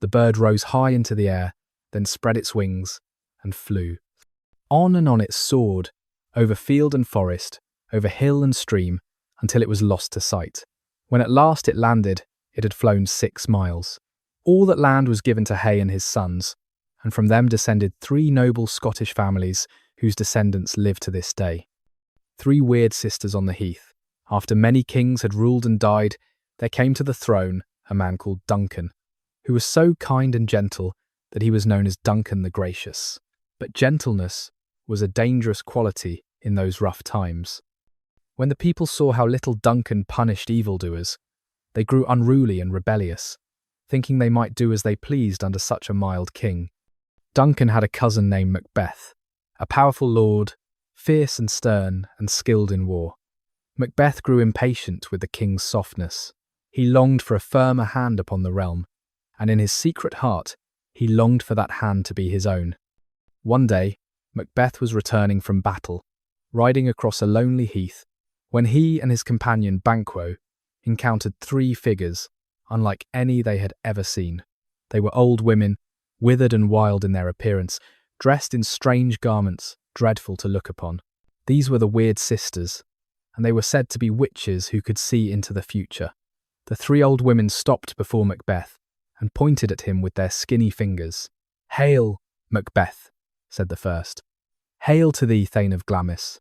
The bird rose high into the air, then spread its wings and flew. On and on it soared, over field and forest, over hill and stream, until it was lost to sight. When at last it landed, it had flown 6 miles. All that land was given to Hay and his sons, and from them descended 3 noble Scottish families whose descendants live to this day. 3 weird sisters on the heath. After many kings had ruled and died, there came to the throne a man called Duncan, who was so kind and gentle that he was known as Duncan the Gracious. But gentleness was a dangerous quality in those rough times. When the people saw how little Duncan punished evildoers, they grew unruly and rebellious, thinking they might do as they pleased under such a mild king. Duncan had a cousin named Macbeth, a powerful lord, fierce and stern and skilled in war. Macbeth grew impatient with the king's softness. He longed for a firmer hand upon the realm, and in his secret heart, he longed for that hand to be his own. One day, Macbeth was returning from battle, riding across a lonely heath, when he and his companion Banquo encountered 3 figures, unlike any they had ever seen. They were old women, withered and wild in their appearance, dressed in strange garments, dreadful to look upon. These were the Weird Sisters, and they were said to be witches who could see into the future. The three old women stopped before Macbeth and pointed at him with their skinny fingers. "Hail, Macbeth," said the first. "Hail to thee, Thane of Glamis."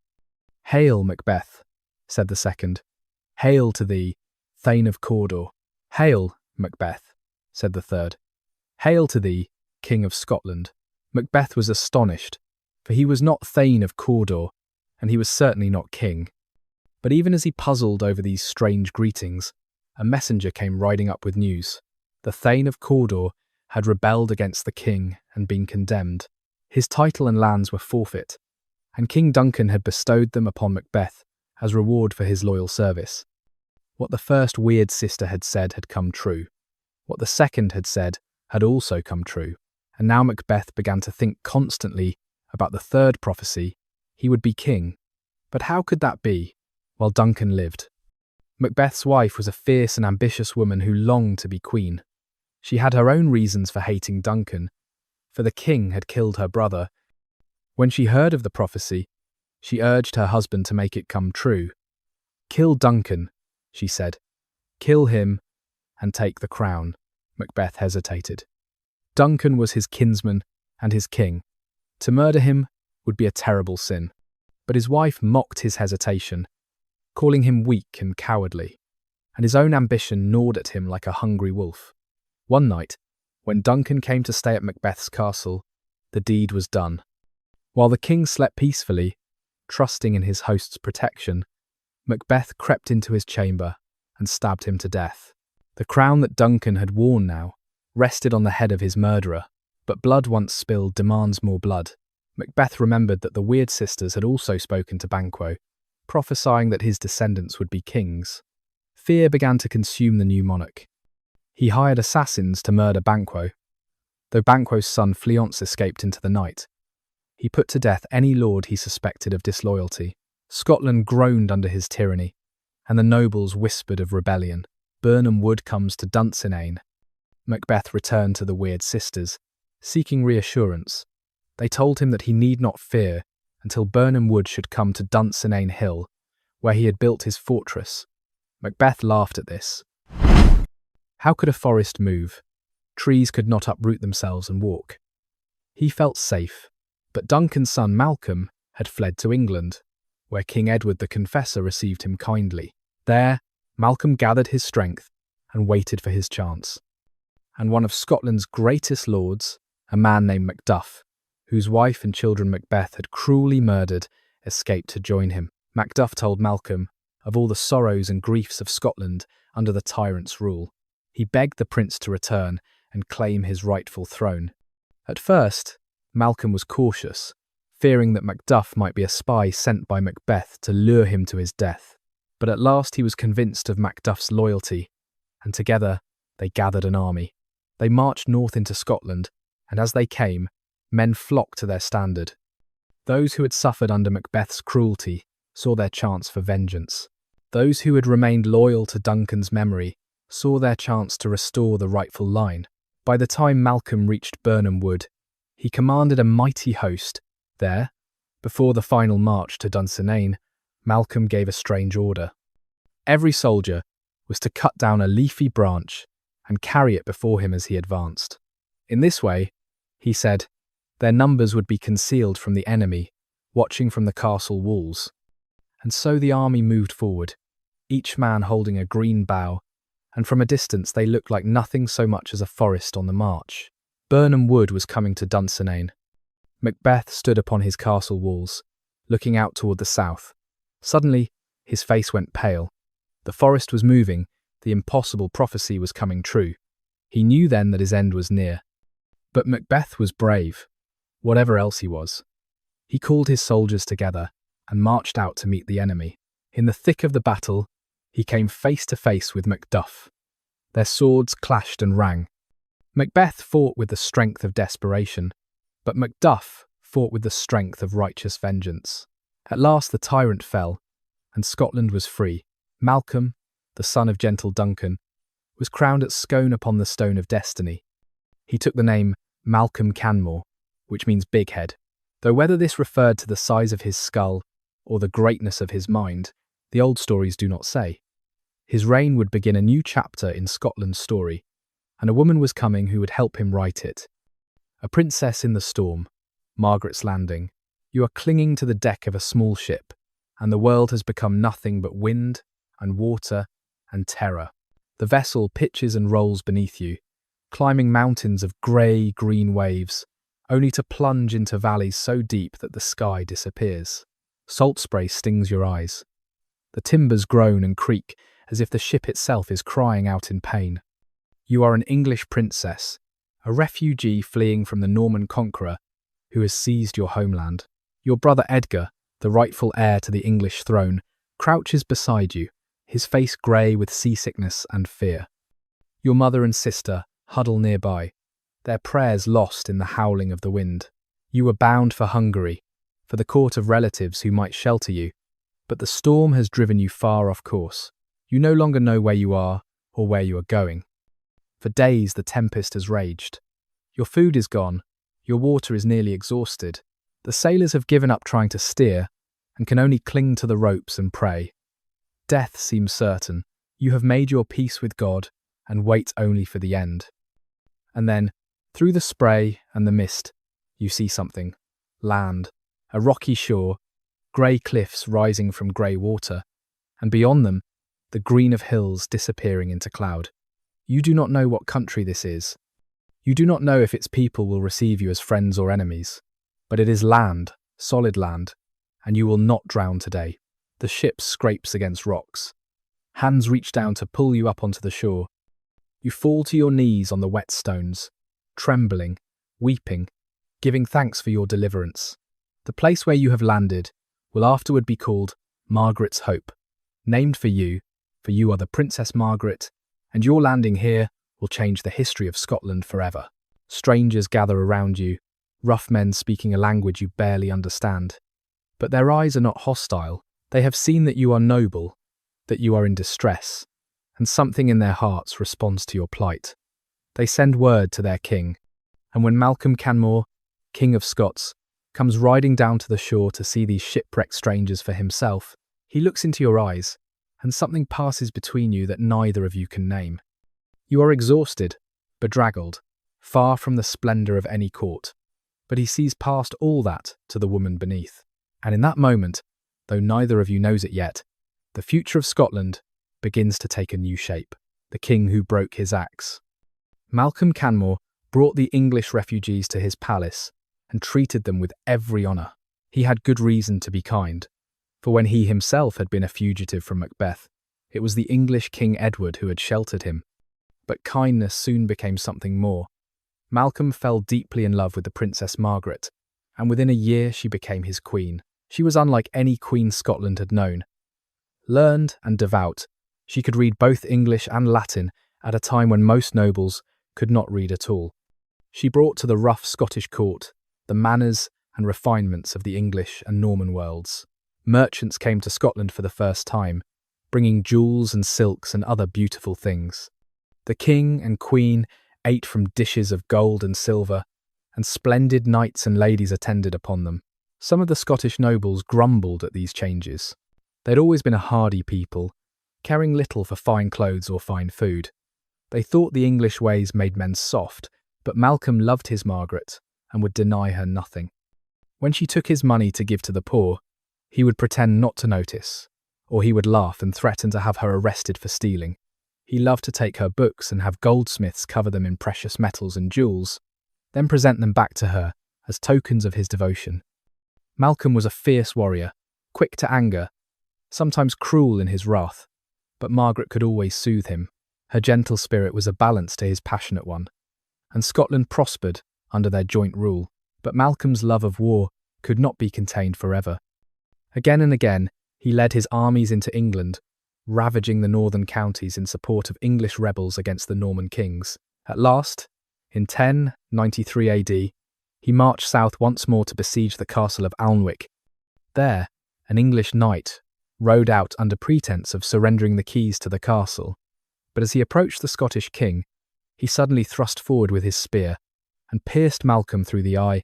"Hail, Macbeth," said the second. "Hail to thee, Thane of Cawdor." "Hail, Macbeth," said the third. "Hail to thee, King of Scotland." Macbeth was astonished, for he was not Thane of Cawdor, and he was certainly not king. But even as he puzzled over these strange greetings, a messenger came riding up with news. The Thane of Cawdor had rebelled against the king and been condemned. His title and lands were forfeit, and King Duncan had bestowed them upon Macbeth as reward for his loyal service. What the first Weird Sister had said had come true. What the second had said had also come true, and now Macbeth began to think constantly about the third prophecy: he would be king. But how could that be while Duncan lived? Macbeth's wife was a fierce and ambitious woman who longed to be queen. She had her own reasons for hating Duncan, for the king had killed her brother. When she heard of the prophecy, she urged her husband to make it come true. "Kill Duncan," she said. "Kill him and take the crown." Macbeth hesitated. Duncan was his kinsman and his king. To murder him would be a terrible sin. But his wife mocked his hesitation, calling him weak and cowardly, and his own ambition gnawed at him like a hungry wolf. One night, when Duncan came to stay at Macbeth's castle, the deed was done. While the king slept peacefully, trusting in his host's protection, Macbeth crept into his chamber and stabbed him to death. The crown that Duncan had worn now rested on the head of his murderer, but blood once spilled demands more blood. Macbeth remembered that the Weird Sisters had also spoken to Banquo, prophesying that his descendants would be kings. Fear began to consume the new monarch. He hired assassins to murder Banquo. Though Banquo's son Fleance escaped into the night, he put to death any lord he suspected of disloyalty. Scotland groaned under his tyranny, and the nobles whispered of rebellion. Birnam Wood comes to Dunsinane. Macbeth returned to the Weird Sisters, seeking reassurance. They told him that he need not fear until Birnam Wood should come to Dunsinane Hill, where he had built his fortress. Macbeth laughed at this. How could a forest move? Trees could not uproot themselves and walk. He felt safe, but Duncan's son Malcolm had fled to England, where King Edward the Confessor received him kindly. There, Malcolm gathered his strength and waited for his chance. And one of Scotland's greatest lords, a man named Macduff, whose wife and children Macbeth had cruelly murdered, escaped to join him. Macduff told Malcolm of all the sorrows and griefs of Scotland under the tyrant's rule. He begged the prince to return and claim his rightful throne. At first, Malcolm was cautious, fearing that Macduff might be a spy sent by Macbeth to lure him to his death. But at last he was convinced of Macduff's loyalty, and together they gathered an army. They marched north into Scotland, and as they came, men flocked to their standard. Those who had suffered under Macbeth's cruelty saw their chance for vengeance. Those who had remained loyal to Duncan's memory saw their chance to restore the rightful line. By the time Malcolm reached Birnam Wood, he commanded a mighty host. There, before the final march to Dunsinane, Malcolm gave a strange order. Every soldier was to cut down a leafy branch and carry it before him as he advanced. In this way, he said, their numbers would be concealed from the enemy, watching from the castle walls. And so the army moved forward, each man holding a green bough, and from a distance they looked like nothing so much as a forest on the march. Birnam Wood was coming to Dunsinane. Macbeth stood upon his castle walls, looking out toward the south. Suddenly, his face went pale. The forest was moving, the impossible prophecy was coming true. He knew then that his end was near. But Macbeth was brave, whatever else he was. He called his soldiers together and marched out to meet the enemy. In the thick of the battle, he came face to face with Macduff. Their swords clashed and rang. Macbeth fought with the strength of desperation, but Macduff fought with the strength of righteous vengeance. At last the tyrant fell, and Scotland was free. Malcolm, the son of gentle Duncan, was crowned at Scone upon the Stone of Destiny. He took the name Malcolm Canmore, which means big head. Though whether this referred to the size of his skull or the greatness of his mind, the old stories do not say. His reign would begin a new chapter in Scotland's story, and a woman was coming who would help him write it. A princess in the storm, Margaret's Landing. You are clinging to the deck of a small ship, and the world has become nothing but wind and water and terror. The vessel pitches and rolls beneath you, climbing mountains of grey-green waves, only to plunge into valleys so deep that the sky disappears. Salt spray stings your eyes. The timbers groan and creak as if the ship itself is crying out in pain. You are an English princess, a refugee fleeing from the Norman conqueror who has seized your homeland. Your brother Edgar, the rightful heir to the English throne, crouches beside you, his face grey with seasickness and fear. Your mother and sister huddle nearby, their prayers lost in the howling of the wind. You were bound for Hungary, for the court of relatives who might shelter you, but the storm has driven you far off course. You no longer know where you are or where you are going. For days the tempest has raged. Your food is gone, your water is nearly exhausted. The sailors have given up trying to steer and can only cling to the ropes and pray. Death seems certain. You have made your peace with God and wait only for the end. And then, through the spray and the mist, you see something. Land, a rocky shore, grey cliffs rising from grey water, and beyond them, the green of hills disappearing into cloud. You do not know what country this is. You do not know if its people will receive you as friends or enemies. But it is land, solid land, and you will not drown today. The ship scrapes against rocks. Hands reach down to pull you up onto the shore. You fall to your knees on the wet stones, trembling, weeping, giving thanks for your deliverance. The place where you have landed will afterward be called Margaret's Hope, named for you are the Princess Margaret, and your landing here will change the history of Scotland forever. Strangers gather around you, rough men speaking a language you barely understand. But their eyes are not hostile. They have seen that you are noble, that you are in distress, and something in their hearts responds to your plight. They send word to their king, and when Malcolm Canmore, King of Scots, comes riding down to the shore to see these shipwrecked strangers for himself, he looks into your eyes, and something passes between you that neither of you can name. You are exhausted, bedraggled, far from the splendour of any court, but he sees past all that to the woman beneath. And in that moment, though neither of you knows it yet, the future of Scotland begins to take a new shape. The king who broke his axe. Malcolm Canmore brought the English refugees to his palace and treated them with every honour. He had good reason to be kind, for when he himself had been a fugitive from Macbeth, it was the English King Edward who had sheltered him. But kindness soon became something more. Malcolm fell deeply in love with the Princess Margaret, and within a year she became his queen. She was unlike any queen Scotland had known. Learned and devout, she could read both English and Latin at a time when most nobles could not read at all. She brought to the rough Scottish court the manners and refinements of the English and Norman worlds. Merchants came to Scotland for the first time, bringing jewels and silks and other beautiful things. The king and queen ate from dishes of gold and silver, and splendid knights and ladies attended upon them. Some of the Scottish nobles grumbled at these changes. They'd always been a hardy people, caring little for fine clothes or fine food. They thought the English ways made men soft, but Malcolm loved his Margaret and would deny her nothing. When she took his money to give to the poor, he would pretend not to notice, or he would laugh and threaten to have her arrested for stealing. He loved to take her books and have goldsmiths cover them in precious metals and jewels, then present them back to her as tokens of his devotion. Malcolm was a fierce warrior, quick to anger, sometimes cruel in his wrath, but Margaret could always soothe him. Her gentle spirit was a balance to his passionate one, and Scotland prospered under their joint rule. But Malcolm's love of war could not be contained forever. Again and again, he led his armies into England, ravaging the northern counties in support of English rebels against the Norman kings. At last, in 1093 AD, he marched south once more to besiege the castle of Alnwick. There, an English knight rode out under pretense of surrendering the keys to the castle, but as he approached the Scottish king, he suddenly thrust forward with his spear and pierced Malcolm through the eye.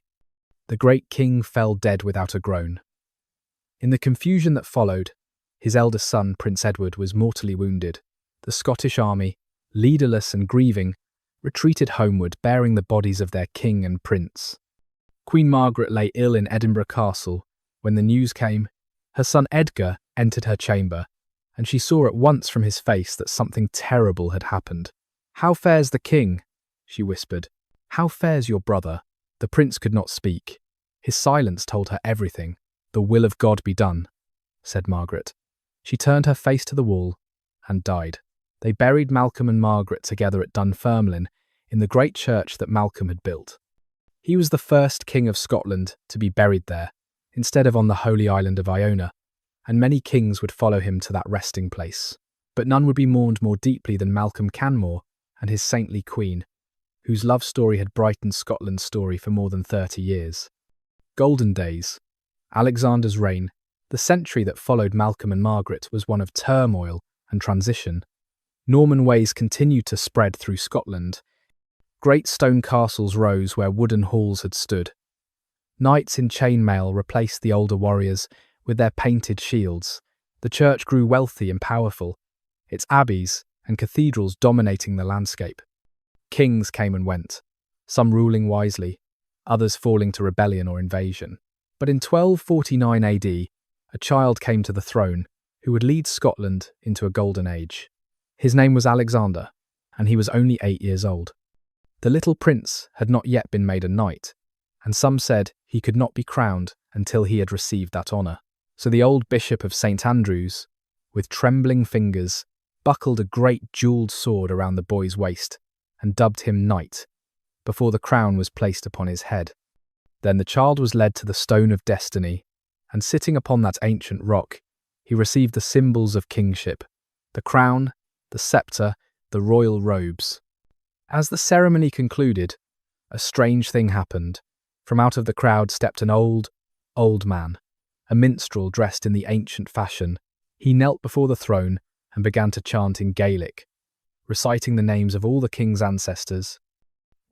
The great king fell dead without a groan. In the confusion that followed, his eldest son, Prince Edward, was mortally wounded. The Scottish army, leaderless and grieving, retreated homeward, bearing the bodies of their king and prince. Queen Margaret lay ill in Edinburgh Castle. When the news came, her son Edgar entered her chamber, and she saw at once from his face that something terrible had happened. "How fares the king?" she whispered. "How fares your brother?" The prince could not speak. His silence told her everything. "The will of God be done," said Margaret. She turned her face to the wall and died. They buried Malcolm and Margaret together at Dunfermline in the great church that Malcolm had built. He was the first king of Scotland to be buried there, instead of on the holy island of Iona, and many kings would follow him to that resting place. But none would be mourned more deeply than Malcolm Canmore and his saintly queen, whose love story had brightened Scotland's story for more than 30 years. Golden days. Alexander's reign, the century that followed Malcolm and Margaret, was one of turmoil and transition. Norman ways continued to spread through Scotland. Great stone castles rose where wooden halls had stood. Knights in chainmail replaced the older warriors with their painted shields. The church grew wealthy and powerful, its abbeys and cathedrals dominating the landscape. Kings came and went, some ruling wisely, others falling to rebellion or invasion. But in 1249 AD, a child came to the throne who would lead Scotland into a golden age. His name was Alexander, and he was only 8 years old. The little prince had not yet been made a knight, and some said he could not be crowned until he had received that honour. So the old bishop of St. Andrews, with trembling fingers, buckled a great jewelled sword around the boy's waist and dubbed him knight, before the crown was placed upon his head. Then the child was led to the stone of destiny, and sitting upon that ancient rock, he received the symbols of kingship, the crown, the sceptre, the royal robes. As the ceremony concluded, a strange thing happened. From out of the crowd stepped an old man, a minstrel dressed in the ancient fashion. He knelt before the throne and began to chant in Gaelic, reciting the names of all the king's ancestors,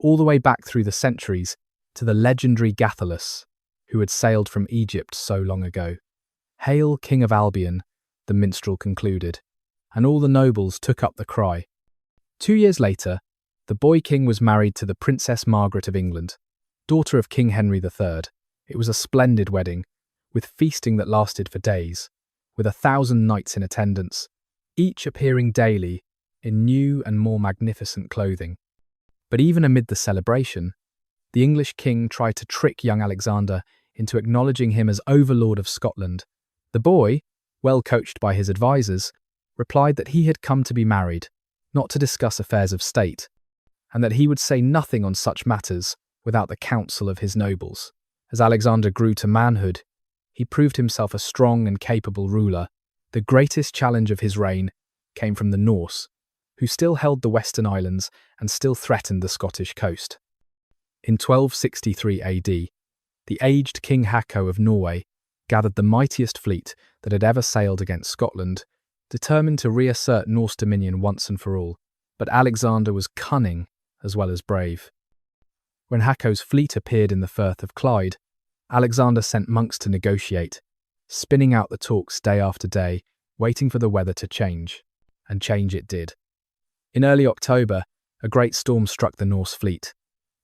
all the way back through the centuries to the legendary Gathalus, who had sailed from Egypt so long ago. "Hail, King of Albion," the minstrel concluded, and all the nobles took up the cry. 2 years later, the boy king was married to the Princess Margaret of England, daughter of King Henry III. It was a splendid wedding, with feasting that lasted for days, with 1,000 knights in attendance, each appearing daily in new and more magnificent clothing. But even amid the celebration, the English king tried to trick young Alexander into acknowledging him as overlord of Scotland. The boy, well coached by his advisors, replied that he had come to be married, not to discuss affairs of state, and that he would say nothing on such matters without the counsel of his nobles. As Alexander grew to manhood, he proved himself a strong and capable ruler. The greatest challenge of his reign came from the Norse, who still held the Western Islands and still threatened the Scottish coast. In 1263 AD, the aged King Hako of Norway gathered the mightiest fleet that had ever sailed against Scotland, determined to reassert Norse dominion once and for all. But Alexander was cunning as well as brave. When Hako's fleet appeared in the Firth of Clyde, Alexander sent monks to negotiate, spinning out the talks day after day, waiting for the weather to change. And change it did. In early October, a great storm struck the Norse fleet.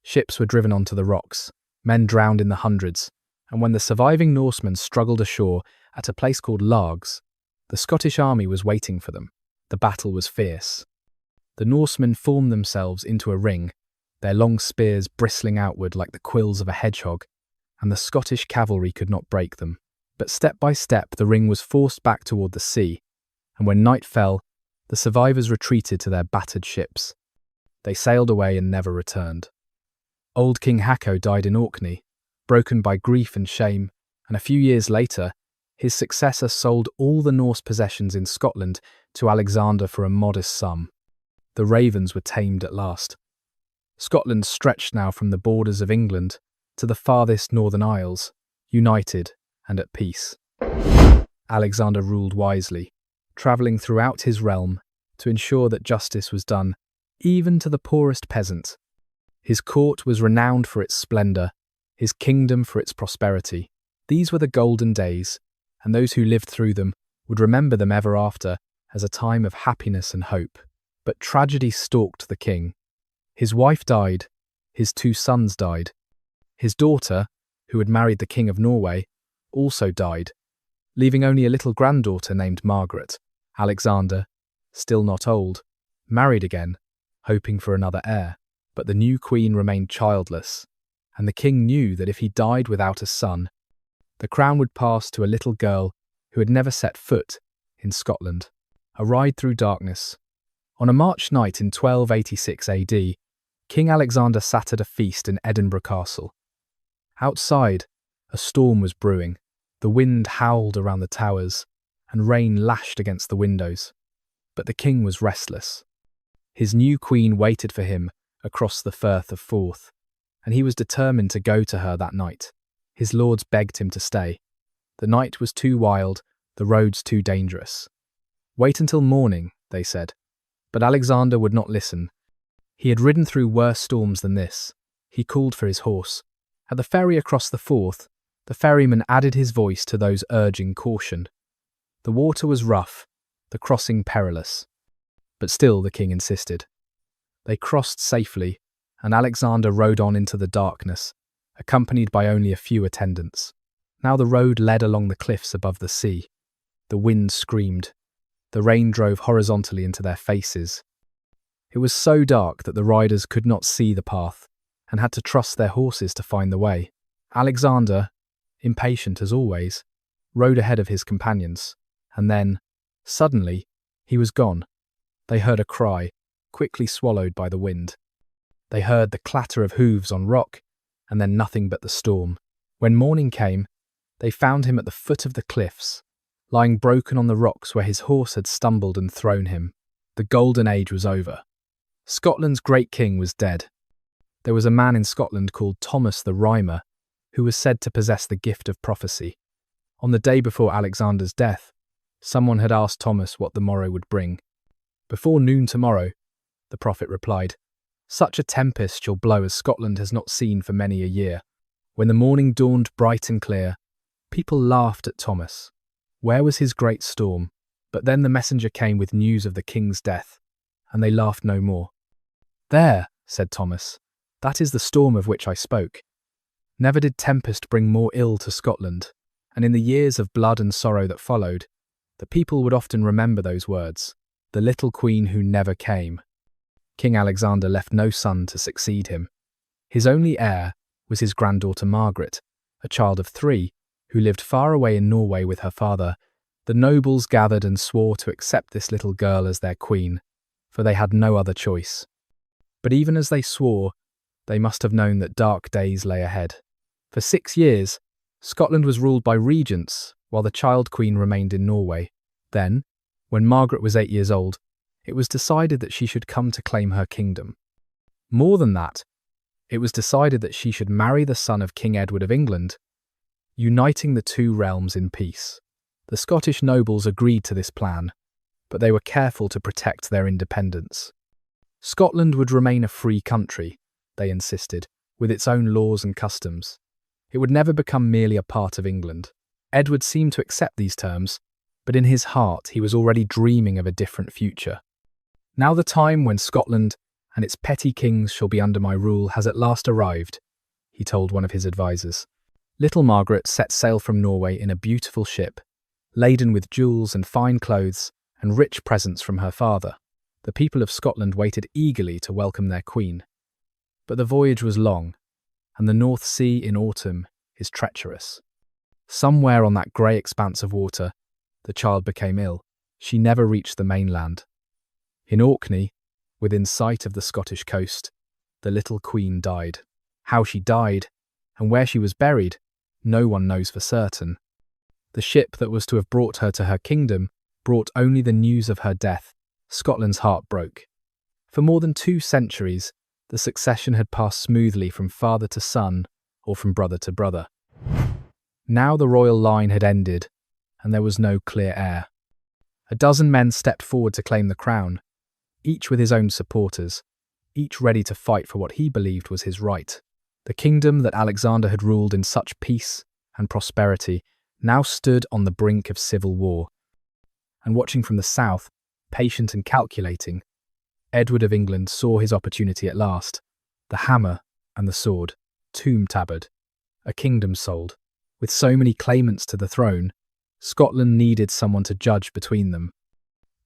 Ships were driven onto the rocks, men drowned in the hundreds, and when the surviving Norsemen struggled ashore at a place called Largs, the Scottish army was waiting for them. The battle was fierce. The Norsemen formed themselves into a ring, their long spears bristling outward like the quills of a hedgehog, and the Scottish cavalry could not break them. But step by step the ring was forced back toward the sea, and when night fell, the survivors retreated to their battered ships. They sailed away and never returned. Old King Hako died in Orkney, broken by grief and shame, and a few years later, his successor sold all the Norse possessions in Scotland to Alexander for a modest sum. The ravens were tamed at last. Scotland stretched now from the borders of England to the farthest northern isles, united and at peace. Alexander ruled wisely, travelling throughout his realm to ensure that justice was done, even to the poorest peasant. His court was renowned for its splendour, his kingdom for its prosperity. These were the golden days, and those who lived through them would remember them ever after as a time of happiness and hope. But tragedy stalked the king. His wife died, his 2 sons died. His daughter, who had married the King of Norway, also died, leaving only a little granddaughter named Margaret. Alexander, still not old, married again, hoping for another heir. But the new queen remained childless, and the king knew that if he died without a son, the crown would pass to a little girl who had never set foot in Scotland. A ride through darkness. On a March night in 1286 AD, King Alexander sat at a feast in Edinburgh Castle. Outside, a storm was brewing. The wind howled around the towers, and rain lashed against the windows. But the king was restless. His new queen waited for him across the Firth of Forth, and he was determined to go to her that night. His lords begged him to stay. The night was too wild, the roads too dangerous. Wait until morning, they said. But Alexander would not listen. He had ridden through worse storms than this. He called for his horse. At the ferry across the Forth, the ferryman added his voice to those urging caution. The water was rough, the crossing perilous. But still the king insisted. They crossed safely, and Alexander rode on into the darkness, accompanied by only a few attendants. Now the road led along the cliffs above the sea. The wind screamed. The rain drove horizontally into their faces. It was so dark that the riders could not see the path, and had to trust their horses to find the way. Alexander, impatient as always, rode ahead of his companions, and then, suddenly, he was gone. They heard a cry, quickly swallowed by the wind. They heard the clatter of hooves on rock, and then nothing but the storm. When morning came, they found him at the foot of the cliffs, lying broken on the rocks where his horse had stumbled and thrown him. The golden age was over. Scotland's great king was dead. There was a man in Scotland called Thomas the Rhymer, who was said to possess the gift of prophecy. On the day before Alexander's death, someone had asked Thomas what the morrow would bring. "Before noon tomorrow," the prophet replied, "such a tempest shall blow as Scotland has not seen for many a year." When the morning dawned bright and clear, people laughed at Thomas. Where was his great storm? But then the messenger came with news of the king's death, and they laughed no more. "There," said Thomas, "that is the storm of which I spoke. Never did tempest bring more ill to Scotland, and in the years of blood and sorrow that followed, the people would often remember those words, the little queen who never came." King Alexander left no son to succeed him. His only heir was his granddaughter Margaret, a child of 3, who lived far away in Norway with her father. The nobles gathered and swore to accept this little girl as their queen, for they had no other choice. But even as they swore, they must have known that dark days lay ahead. For 6 years, Scotland was ruled by regents, while the child queen remained in Norway. Then, when Margaret was 8 years old, it was decided that she should come to claim her kingdom. More than that, it was decided that she should marry the son of King Edward of England, uniting the 2 realms in peace. The Scottish nobles agreed to this plan, but they were careful to protect their independence. Scotland would remain a free country, they insisted, with its own laws and customs. It would never become merely a part of England. Edward seemed to accept these terms, but in his heart he was already dreaming of a different future. "Now the time when Scotland and its petty kings shall be under my rule has at last arrived," he told one of his advisers. Little Margaret set sail from Norway in a beautiful ship, laden with jewels and fine clothes and rich presents from her father. The people of Scotland waited eagerly to welcome their queen. But the voyage was long, and the North Sea in autumn is treacherous. Somewhere on that grey expanse of water, the child became ill. She never reached the mainland. In Orkney, within sight of the Scottish coast, the little queen died. How she died, and where she was buried, no one knows for certain. The ship that was to have brought her to her kingdom brought only the news of her death. Scotland's heart broke. For more than 2 centuries, the succession had passed smoothly from father to son, or from brother to brother. Now the royal line had ended, and there was no clear heir. A dozen men stepped forward to claim the crown, each with his own supporters. each ready to fight for what he believed was his right. The kingdom that Alexander had ruled in such peace and prosperity now stood on the brink of civil war. And watching from the south, patient and calculating, Edward of England saw his opportunity at last. The hammer and the sword, tomb tabard, a kingdom sold. With so many claimants to the throne, Scotland needed someone to judge between them.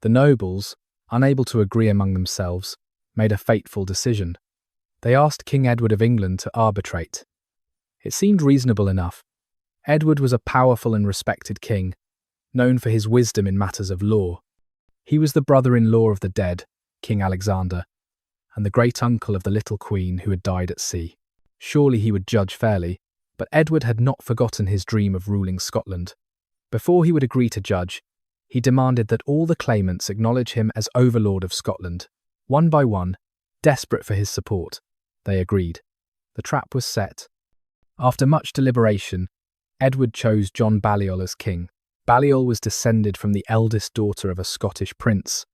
The nobles, unable to agree among themselves, made a fateful decision. They asked King Edward of England to arbitrate. It seemed reasonable enough. Edward was a powerful and respected king, known for his wisdom in matters of law. He was the brother-in-law of the dead, King Alexander, and the great-uncle of the little queen who had died at sea. Surely he would judge fairly, but Edward had not forgotten his dream of ruling Scotland. Before he would agree to judge, he demanded that all the claimants acknowledge him as overlord of Scotland. One by one, desperate for his support, they agreed. The trap was set. After much deliberation, Edward chose John Balliol as king. Balliol was descended from the eldest daughter of a Scottish prince,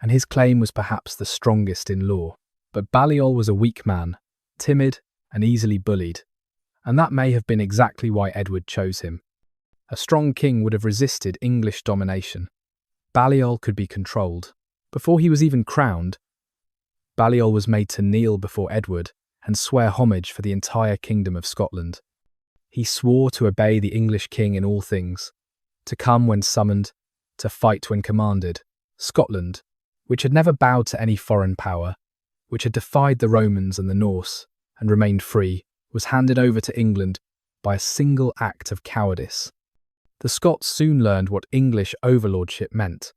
and his claim was perhaps the strongest in law. But Balliol was a weak man, timid and easily bullied, and that may have been exactly why Edward chose him. A strong king would have resisted English domination. Balliol could be controlled. Before he was even crowned, Balliol was made to kneel before Edward and swear homage for the entire kingdom of Scotland. He swore to obey the English king in all things, to come when summoned, to fight when commanded. Scotland, which had never bowed to any foreign power, which had defied the Romans and the Norse and remained free, was handed over to England by a single act of cowardice. The Scots soon learned what English overlordship meant.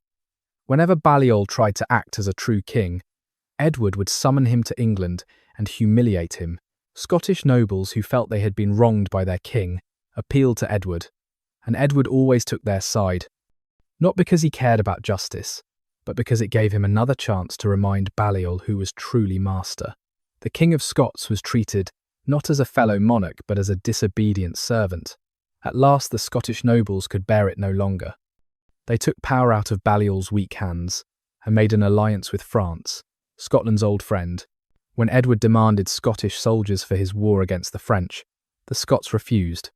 Whenever Balliol tried to act as a true king, Edward would summon him to England and humiliate him. Scottish nobles who felt they had been wronged by their king appealed to Edward, and Edward always took their side, not because he cared about justice, but because it gave him another chance to remind Balliol who was truly master. The King of Scots was treated not as a fellow monarch but as a disobedient servant. At last the Scottish nobles could bear it no longer. They took power out of Balliol's weak hands and made an alliance with France, Scotland's old friend. When Edward demanded Scottish soldiers for his war against the French, the Scots refused.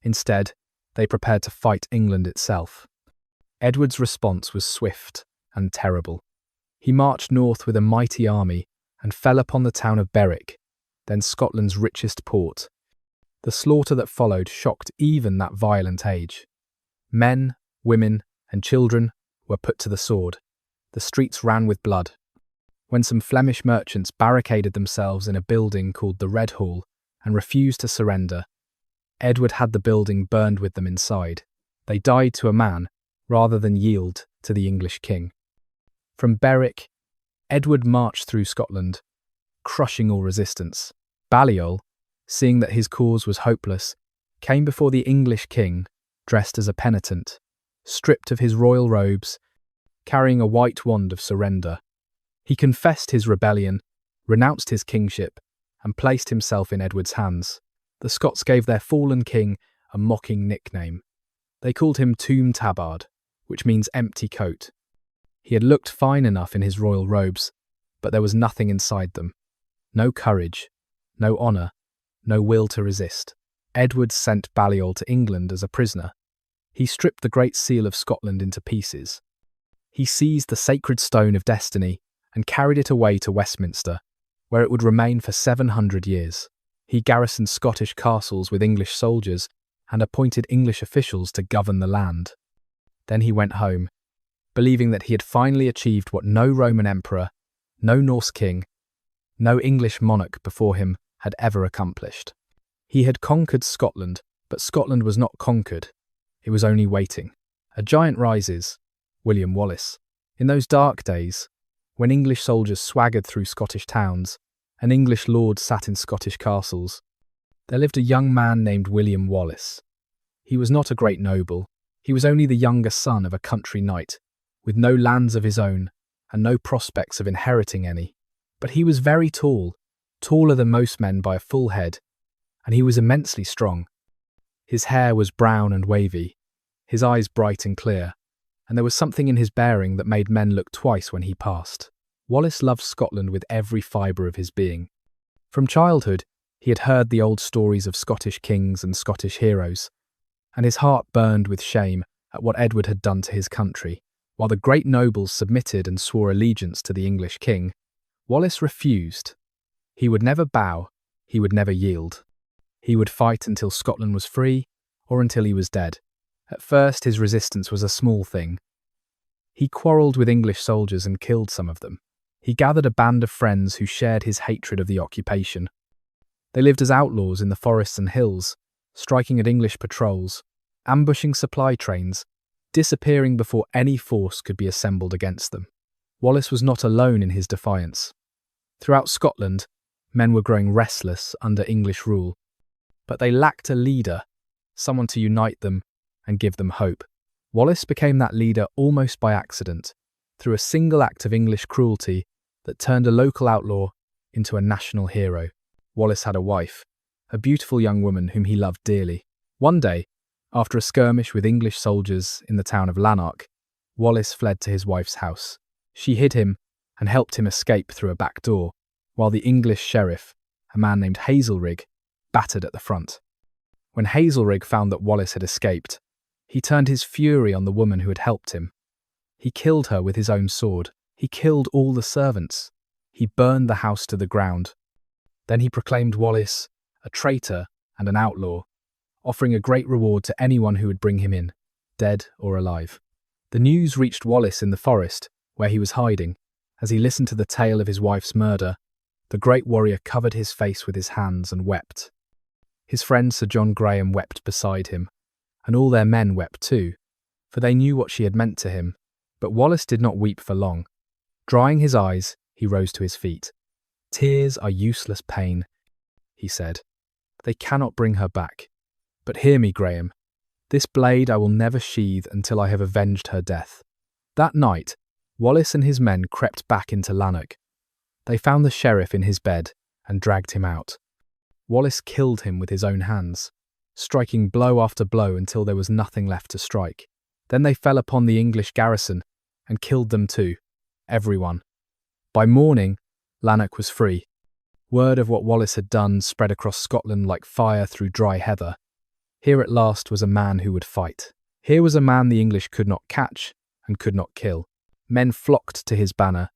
Instead, they prepared to fight England itself. Edward's response was swift and terrible. He marched north with a mighty army and fell upon the town of Berwick, then Scotland's richest port. The slaughter that followed shocked even that violent age. Men, women, and children were put to the sword. The streets ran with blood. When some Flemish merchants barricaded themselves in a building called the Red Hall and refused to surrender, Edward had the building burned with them inside. They died to a man rather than yield to the English king. From Berwick, Edward marched through Scotland, crushing all resistance. Balliol, seeing that his cause was hopeless, came before the English king, dressed as a penitent, stripped of his royal robes, carrying a white wand of surrender. He confessed his rebellion, renounced his kingship, and placed himself in Edward's hands. The Scots gave their fallen king a mocking nickname. They called him Tomb Tabard, which means empty coat. He had looked fine enough in his royal robes, but there was nothing inside them. No courage, no honour, no will to resist. Edward sent Balliol to England as a prisoner. He stripped the Great Seal of Scotland into pieces. He seized the sacred stone of destiny and carried it away to Westminster, where it would remain for 700 years. He garrisoned Scottish castles with English soldiers and appointed English officials to govern the land. Then he went home, believing that he had finally achieved what no Roman emperor, no Norse king, no English monarch before him had ever accomplished. He had conquered Scotland, but Scotland was not conquered. It was only waiting. A giant rises, William Wallace. In those dark days, when English soldiers swaggered through Scottish towns and English lords sat in Scottish castles, there lived a young man named William Wallace. He was not a great noble. He was only the younger son of a country knight, with no lands of his own and no prospects of inheriting any. But he was very tall, taller than most men by a full head, and he was immensely strong. His hair was brown and wavy, his eyes bright and clear, and there was something in his bearing that made men look twice when he passed. Wallace loved Scotland with every fibre of his being. From childhood, he had heard the old stories of Scottish kings and Scottish heroes, and his heart burned with shame at what Edward had done to his country. While the great nobles submitted and swore allegiance to the English king, Wallace refused. He would never bow, he would never yield. He would fight until Scotland was free, or until he was dead. At first, his resistance was a small thing. He quarrelled with English soldiers and killed some of them. He gathered a band of friends who shared his hatred of the occupation. They lived as outlaws in the forests and hills, striking at English patrols, ambushing supply trains, disappearing before any force could be assembled against them. Wallace was not alone in his defiance. Throughout Scotland, men were growing restless under English rule, but they lacked a leader, someone to unite them and give them hope. Wallace became that leader almost by accident, through a single act of English cruelty that turned a local outlaw into a national hero. Wallace had a wife, a beautiful young woman whom he loved dearly. One day, after a skirmish with English soldiers in the town of Lanark, Wallace fled to his wife's house. She hid him and helped him escape through a back door, while the English sheriff, a man named Hazelrig, battered at the front. When Hazelrig found that Wallace had escaped, he turned his fury on the woman who had helped him. He killed her with his own sword. He killed all the servants. He burned the house to the ground. Then he proclaimed Wallace a traitor and an outlaw, offering a great reward to anyone who would bring him in, dead or alive. The news reached Wallace in the forest, where he was hiding. As he listened to the tale of his wife's murder, the great warrior covered his face with his hands and wept. His friend Sir John Graham wept beside him, and all their men wept too, for they knew what she had meant to him. But Wallace did not weep for long. Drying his eyes, he rose to his feet. "Tears are useless pain," he said. "They cannot bring her back. But hear me, Graham. This blade I will never sheathe until I have avenged her death." That night, Wallace and his men crept back into Lanark. They found the sheriff in his bed and dragged him out. Wallace killed him with his own hands, striking blow after blow until there was nothing left to strike. Then they fell upon the English garrison and killed them too, everyone. By morning, Lanark was free. Word of what Wallace had done spread across Scotland like fire through dry heather. Here at last was a man who would fight. Here was a man the English could not catch and could not kill. Men flocked to his banner,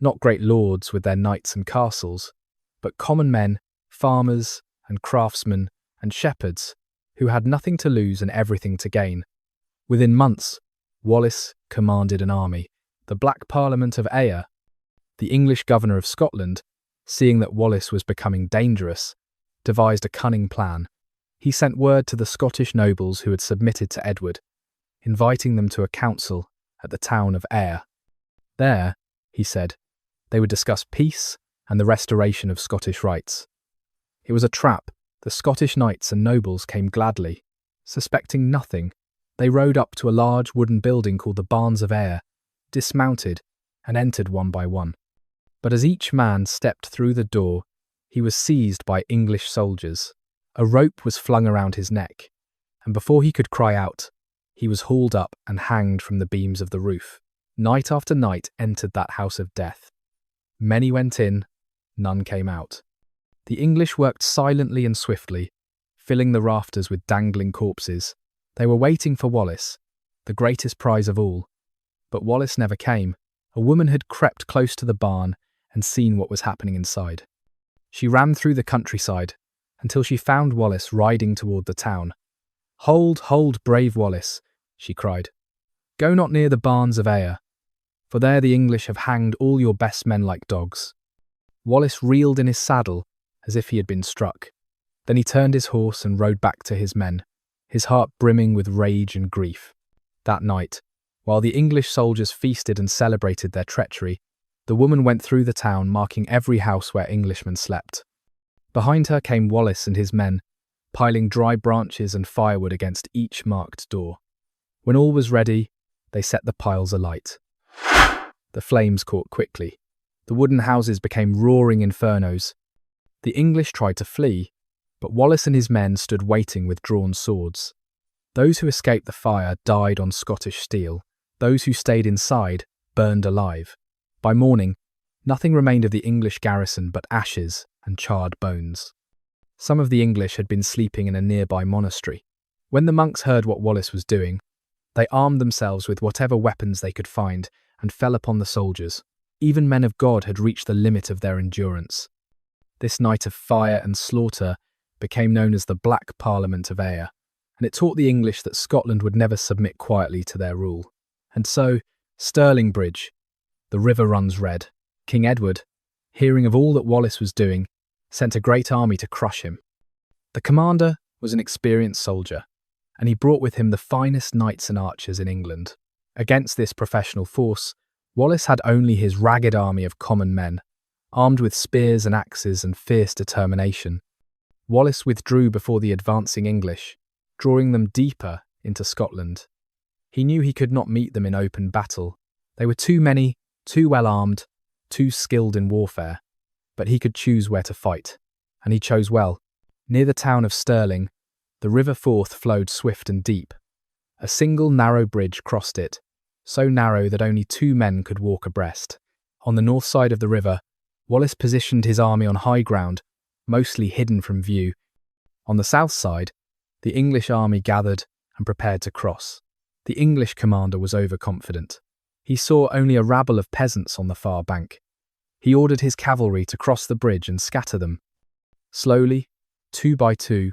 not great lords with their knights and castles, but common men, farmers and craftsmen and shepherds who had nothing to lose and everything to gain. Within months, Wallace commanded an army. The Black Parliament of Ayr, the English governor of Scotland, seeing that Wallace was becoming dangerous, devised a cunning plan. He sent word to the Scottish nobles who had submitted to Edward, inviting them to a council at the town of Ayr. There, he said, they would discuss peace and the restoration of Scottish rights. It was a trap. The Scottish knights and nobles came gladly. Suspecting nothing, they rode up to a large wooden building called the Barns of Ayr, dismounted, and entered one by one. But as each man stepped through the door, he was seized by English soldiers. A rope was flung around his neck, and before he could cry out, he was hauled up and hanged from the beams of the roof. Night after night entered that house of death. Many went in, none came out. The English worked silently and swiftly, filling the rafters with dangling corpses. They were waiting for Wallace, the greatest prize of all. But Wallace never came. A woman had crept close to the barn and seen what was happening inside. She ran through the countryside until she found Wallace riding toward the town. "Hold, hold, brave Wallace," she cried. "Go not near the Barns of Ayr, for there the English have hanged all your best men like dogs." Wallace reeled in his saddle as if he had been struck. Then he turned his horse and rode back to his men, his heart brimming with rage and grief. That night, while the English soldiers feasted and celebrated their treachery, the woman went through the town, marking every house where Englishmen slept. Behind her came Wallace and his men, piling dry branches and firewood against each marked door. When all was ready, they set the piles alight. The flames caught quickly. The wooden houses became roaring infernos. The English tried to flee, but Wallace and his men stood waiting with drawn swords. Those who escaped the fire died on Scottish steel. Those who stayed inside burned alive. By morning, Nothing remained of the English garrison but ashes and charred bones. Some of the English had been sleeping in a nearby monastery. When the monks heard what Wallace was doing, they armed themselves with whatever weapons they could find and fell upon the soldiers. Even men of God had reached the limit of their endurance. This night of fire and slaughter became known as the Black Parliament of Ayr, and it taught the English that Scotland would never submit quietly to their rule. And so, Stirling Bridge, the river runs red. King Edward, hearing of all that Wallace was doing, sent a great army to crush him. The commander was an experienced soldier, and he brought with him the finest knights and archers in England. Against this professional force, Wallace had only his ragged army of common men, armed with spears and axes and fierce determination. Wallace withdrew before the advancing English, drawing them deeper into Scotland. He knew he could not meet them in open battle. They were too many, too well armed, too skilled in warfare, but he could choose where to fight, and he chose well. Near the town of Stirling, the River Forth flowed swift and deep. A single narrow bridge crossed it, so narrow that only 2 men could walk abreast. On the north side of the river, Wallace positioned his army on high ground, mostly hidden from view. On the south side, the English army gathered and prepared to cross. The English commander was overconfident. He saw only a rabble of peasants on the far bank. He ordered his cavalry to cross the bridge and scatter them. Slowly, 2 by 2,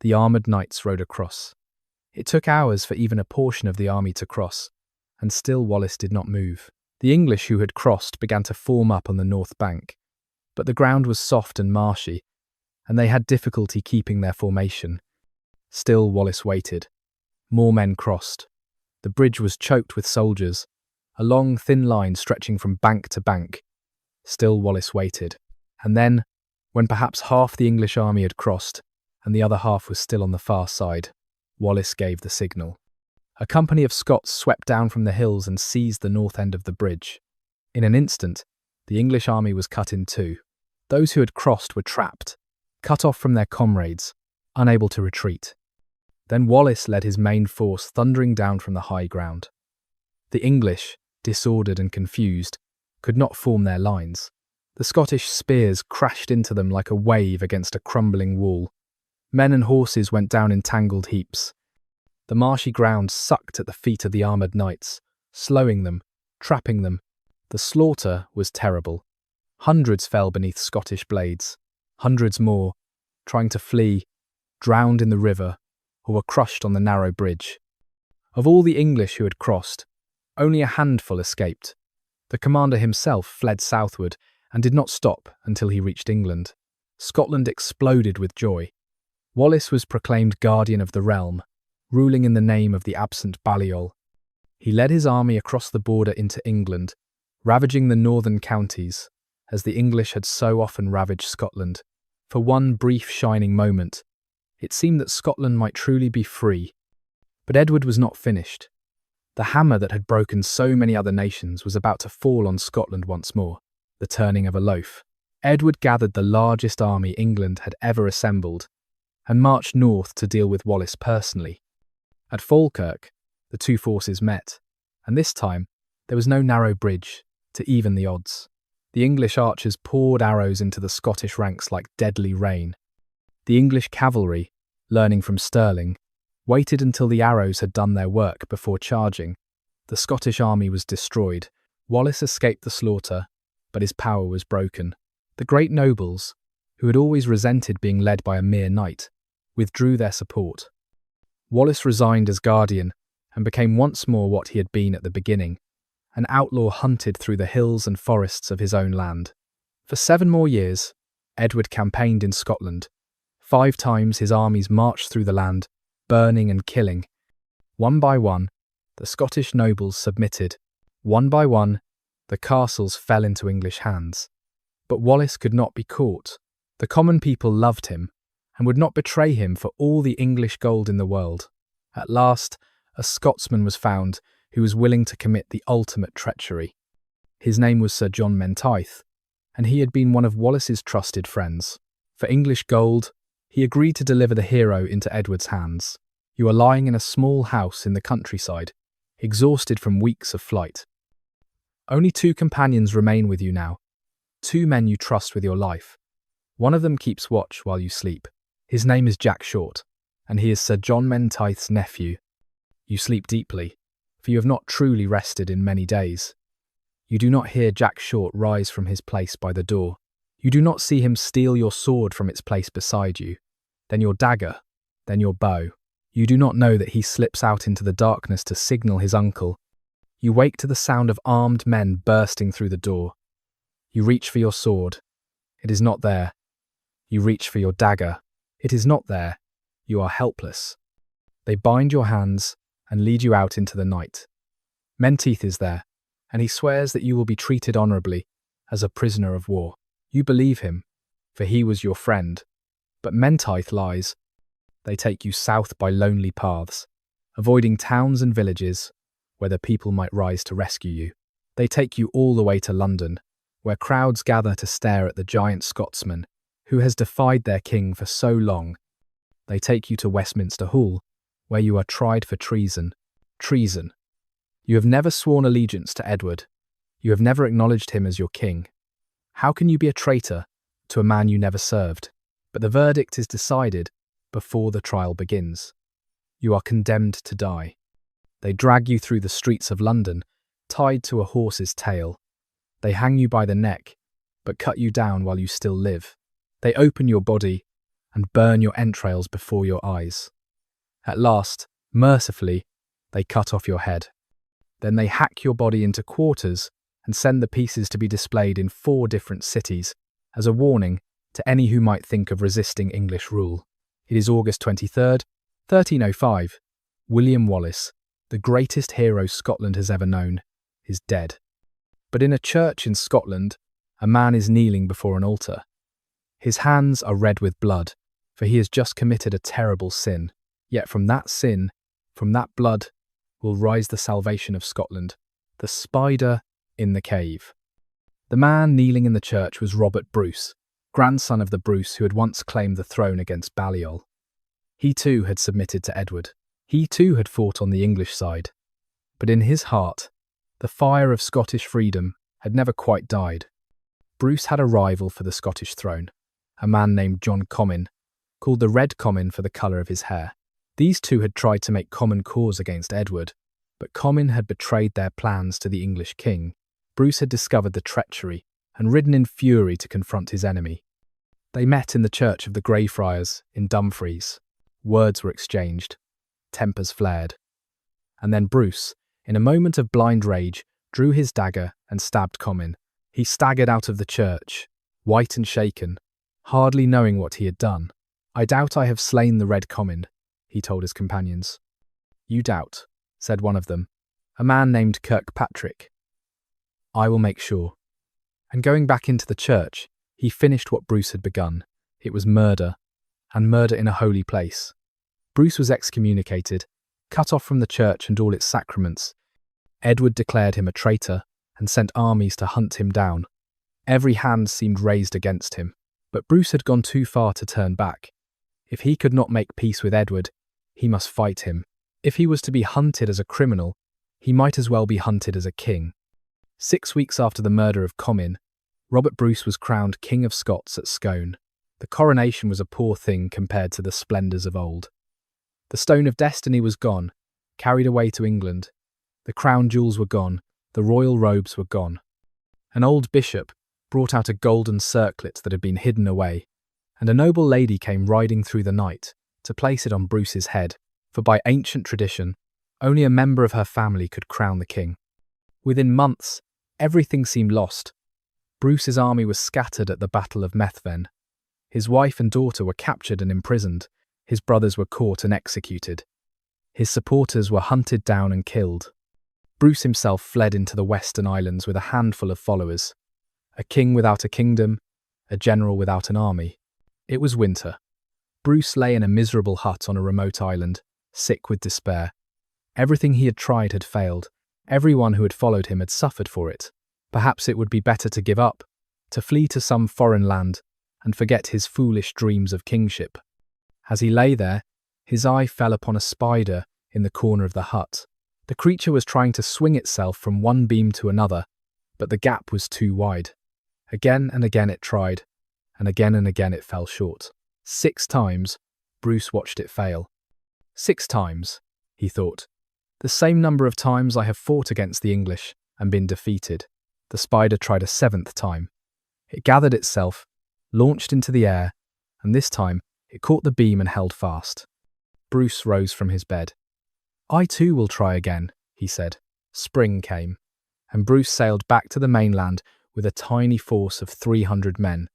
the armoured knights rode across. It took hours for even a portion of the army to cross, and still Wallace did not move. The English who had crossed began to form up on the north bank, but the ground was soft and marshy, and they had difficulty keeping their formation. Still Wallace waited. More men crossed. The bridge was choked with soldiers, a long, thin line stretching from bank to bank. Still Wallace waited. And then, when perhaps half the English army had crossed, and the other half was still on the far side, Wallace gave the signal. A company of Scots swept down from the hills and seized the north end of the bridge. In an instant, the English army was cut in 2. Those who had crossed were trapped, cut off from their comrades, unable to retreat. Then Wallace led his main force thundering down from the high ground. The English, disordered and confused, could not form their lines. The Scottish spears crashed into them like a wave against a crumbling wall. Men and horses went down in tangled heaps. The marshy ground sucked at the feet of the armoured knights, slowing them, trapping them. The slaughter was terrible. Hundreds fell beneath Scottish blades. Hundreds more, trying to flee, drowned in the river, or were crushed on the narrow bridge. Of all the English who had crossed, only a handful escaped. The commander himself fled southward and did not stop until he reached England. Scotland exploded with joy. Wallace was proclaimed guardian of the realm, ruling in the name of the absent Balliol. He led his army across the border into England, ravaging the northern counties, as the English had so often ravaged Scotland. For one brief shining moment, it seemed that Scotland might truly be free. But Edward was not finished. The hammer that had broken so many other nations was about to fall on Scotland once more, the turning of a loaf. Edward gathered the largest army England had ever assembled and marched north to deal with Wallace personally. At Falkirk, the 2 forces met, and this time there was no narrow bridge to even the odds. The English archers poured arrows into the Scottish ranks like deadly rain. The English cavalry, learning from Stirling, waited until the arrows had done their work before charging. The Scottish army was destroyed. Wallace escaped the slaughter, but his power was broken. The great nobles, who had always resented being led by a mere knight, withdrew their support. Wallace resigned as guardian and became once more what he had been at the beginning, an outlaw hunted through the hills and forests of his own land. For 7 more years, Edward campaigned in Scotland. 5 times his armies marched through the land, burning and killing. One by one, the Scottish nobles submitted. One by one, the castles fell into English hands. But Wallace could not be caught. The common people loved him and would not betray him for all the English gold in the world. At last, a Scotsman was found who was willing to commit the ultimate treachery. His name was Sir John Menteith, and he had been one of Wallace's trusted friends. For English gold, he agreed to deliver the hero into Edward's hands. You are lying in a small house in the countryside, exhausted from weeks of flight. Only 2 companions remain with you now, 2 men you trust with your life. One of them keeps watch while you sleep. His name is Jack Short, and he is Sir John Menteith's nephew. You sleep deeply, for you have not truly rested in many days. You do not hear Jack Short rise from his place by the door. You do not see him steal your sword from its place beside you, then your dagger, then your bow. You do not know that he slips out into the darkness to signal his uncle. You wake to the sound of armed men bursting through the door. You reach for your sword. It is not there. You reach for your dagger. It is not there. You are helpless. They bind your hands and lead you out into the night. Menteith is there, and he swears that you will be treated honourably as a prisoner of war. You believe him, for he was your friend. But Menteith lies. They take you south by lonely paths, avoiding towns and villages where the people might rise to rescue you. They take you all the way to London, where crowds gather to stare at the giant Scotsman who has defied their king for so long. They take you to Westminster Hall, where you are tried for treason. Treason. You have never sworn allegiance to Edward. You have never acknowledged him as your king. How can you be a traitor to a man you never served? But the verdict is decided before the trial begins. You are condemned to die. They drag you through the streets of London, tied to a horse's tail. They hang you by the neck, but cut you down while you still live. They open your body and burn your entrails before your eyes. At last, mercifully, they cut off your head. Then they hack your body into quarters and send the pieces to be displayed in 4 different cities as a warning to any who might think of resisting English rule. It is August 23rd, 1305. William Wallace, the greatest hero Scotland has ever known, is dead. But in a church in Scotland, a man is kneeling before an altar. His hands are red with blood, for he has just committed a terrible sin. Yet from that sin, from that blood, will rise the salvation of Scotland, the spider in the cave. The man kneeling in the church was Robert Bruce, grandson of the Bruce who had once claimed the throne against Balliol. He too had submitted to Edward. He too had fought on the English side. But in his heart, the fire of Scottish freedom had never quite died. Bruce had a rival for the Scottish throne, a man named John Comyn, called the Red Comyn for the colour of his hair. These two had tried to make common cause against Edward, but Comyn had betrayed their plans to the English king. Bruce had discovered the treachery and ridden in fury to confront his enemy. They met in the church of the Greyfriars in Dumfries. Words were exchanged. Tempers flared. And then Bruce, in a moment of blind rage, drew his dagger and stabbed Comyn. He staggered out of the church, white and shaken, hardly knowing what he had done. "I doubt I have slain the Red Comyn," he told his companions. "You doubt," said one of them, a man named Kirkpatrick. "I will make sure." And going back into the church, he finished what Bruce had begun. It was murder, and murder in a holy place. Bruce was excommunicated, cut off from the church and all its sacraments. Edward declared him a traitor and sent armies to hunt him down. Every hand seemed raised against him, but Bruce had gone too far to turn back. If he could not make peace with Edward, he must fight him. If he was to be hunted as a criminal, he might as well be hunted as a king. 6 weeks after the murder of Comyn, Robert Bruce was crowned King of Scots at Scone. The coronation was a poor thing compared to the splendours of old. The Stone of Destiny was gone, carried away to England. The crown jewels were gone, the royal robes were gone. An old bishop brought out a golden circlet that had been hidden away, and a noble lady came riding through the night to place it on Bruce's head, for by ancient tradition, only a member of her family could crown the king. Within months, everything seemed lost. Bruce's army was scattered at the Battle of Methven. His wife and daughter were captured and imprisoned. His brothers were caught and executed. His supporters were hunted down and killed. Bruce himself fled into the Western Islands with a handful of followers. A king without a kingdom, a general without an army. It was winter. Bruce lay in a miserable hut on a remote island, sick with despair. Everything he had tried had failed. Everyone who had followed him had suffered for it. Perhaps it would be better to give up, to flee to some foreign land and forget his foolish dreams of kingship. As he lay there, his eye fell upon a spider in the corner of the hut. The creature was trying to swing itself from one beam to another, but the gap was too wide. Again and again it tried, and again it fell short. 6 times, Bruce watched it fail. 6 times, he thought. The same number of times I have fought against the English and been defeated. The spider tried a 7th time. It gathered itself, launched into the air, and this time it caught the beam and held fast. Bruce rose from his bed. I too will try again, he said. Spring came, and Bruce sailed back to the mainland with a tiny force of 300 men.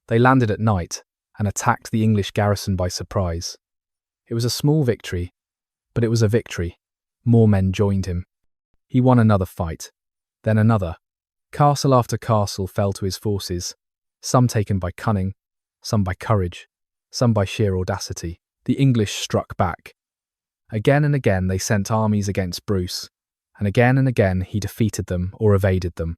They landed at night and attacked the English garrison by surprise. It was a small victory, but it was a victory. More men joined him. He won another fight, then another. Castle after castle fell to his forces, some taken by cunning, some by courage, some by sheer audacity. The English struck back. Again and again they sent armies against Bruce, and again he defeated them or evaded them.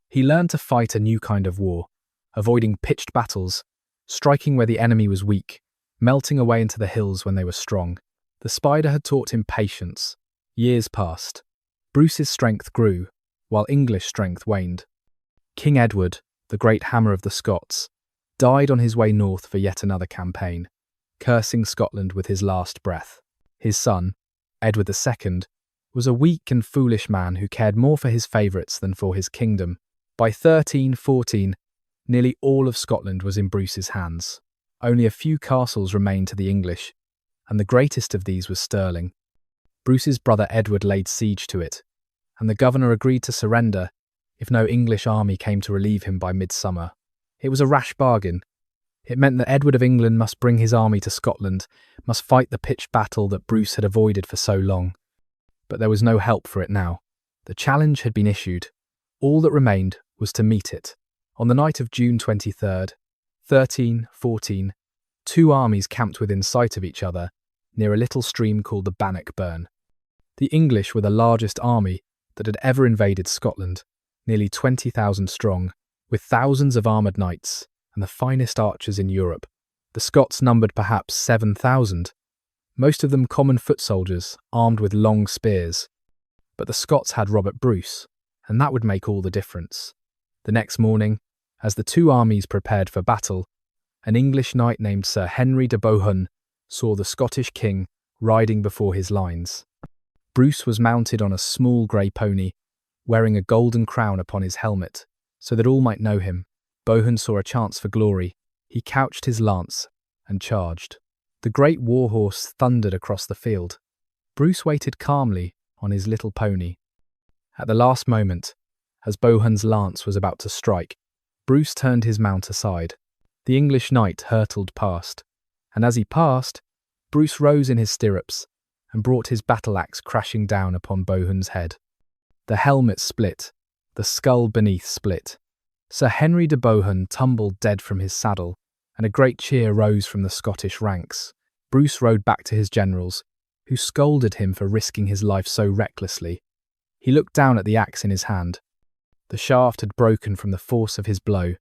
He learned to fight a new kind of war, avoiding pitched battles, striking where the enemy was weak, melting away into the hills when they were strong. The spider had taught him patience. Years passed. Bruce's strength grew, while English strength waned. King Edward, the great hammer of the Scots, died on his way north for yet another campaign, cursing Scotland with his last breath. His son, Edward II, was a weak and foolish man who cared more for his favourites than for his kingdom. By 1314, nearly all of Scotland was in Bruce's hands. Only a few castles remained to the English, and the greatest of these was Stirling. Bruce's brother Edward laid siege to it, and the governor agreed to surrender if no English army came to relieve him by midsummer. It was a rash bargain. It meant that Edward of England must bring his army to Scotland, must fight the pitched battle that Bruce had avoided for so long. But there was no help for it now. The challenge had been issued. All that remained was to meet it. On the night of June 23rd, 1314, 2 armies camped within sight of each other near a little stream called the Bannockburn. The English were the largest army that had ever invaded Scotland, nearly 20,000 strong, with thousands of armoured knights and the finest archers in Europe. The Scots numbered perhaps 7,000, most of them common foot soldiers armed with long spears. But the Scots had Robert Bruce, and that would make all the difference. The next morning, as the 2 armies prepared for battle, an English knight named Sir Henry de Bohun saw the Scottish king riding before his lines. Bruce was mounted on a small grey pony, wearing a golden crown upon his helmet, so that all might know him. Bohun saw a chance for glory. He couched his lance and charged. The great war horse thundered across the field. Bruce waited calmly on his little pony. At the last moment, as Bohun's lance was about to strike, Bruce turned his mount aside. The English knight hurtled past, and as he passed, Bruce rose in his stirrups and brought his battle-axe crashing down upon Bohun's head. The helmet split, the skull beneath split. Sir Henry de Bohun tumbled dead from his saddle, and a great cheer rose from the Scottish ranks. Bruce rode back to his generals, who scolded him for risking his life so recklessly. He looked down at the axe in his hand. The shaft had broken from the force of his blow.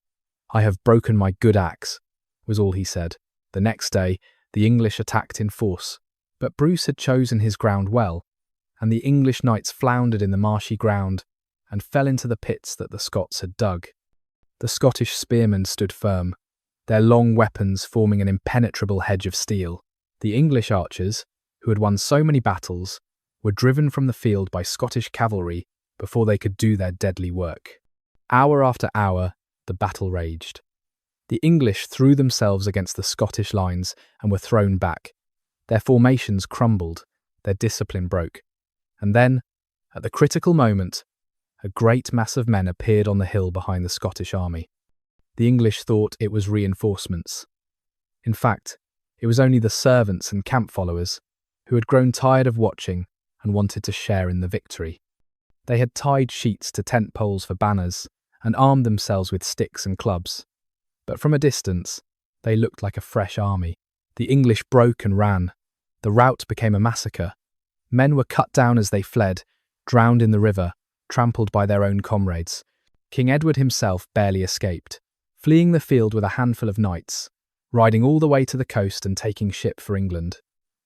"I have broken my good axe," was all he said. The next day, the English attacked in force, but Bruce had chosen his ground well, and the English knights floundered in the marshy ground and fell into the pits that the Scots had dug. The Scottish spearmen stood firm, their long weapons forming an impenetrable hedge of steel. The English archers, who had won so many battles, were driven from the field by Scottish cavalry before they could do their deadly work. Hour after hour, the battle raged. The English threw themselves against the Scottish lines and were thrown back. Their formations crumbled, their discipline broke. And then, at the critical moment, a great mass of men appeared on the hill behind the Scottish army. The English thought it was reinforcements. In fact, it was only the servants and camp followers who had grown tired of watching and wanted to share in the victory. They had tied sheets to tent poles for banners and armed themselves with sticks and clubs. But from a distance, they looked like a fresh army. The English broke and ran. The rout became a massacre. Men were cut down as they fled, drowned in the river, trampled by their own comrades. King Edward himself barely escaped, fleeing the field with a handful of knights, riding all the way to the coast and taking ship for England.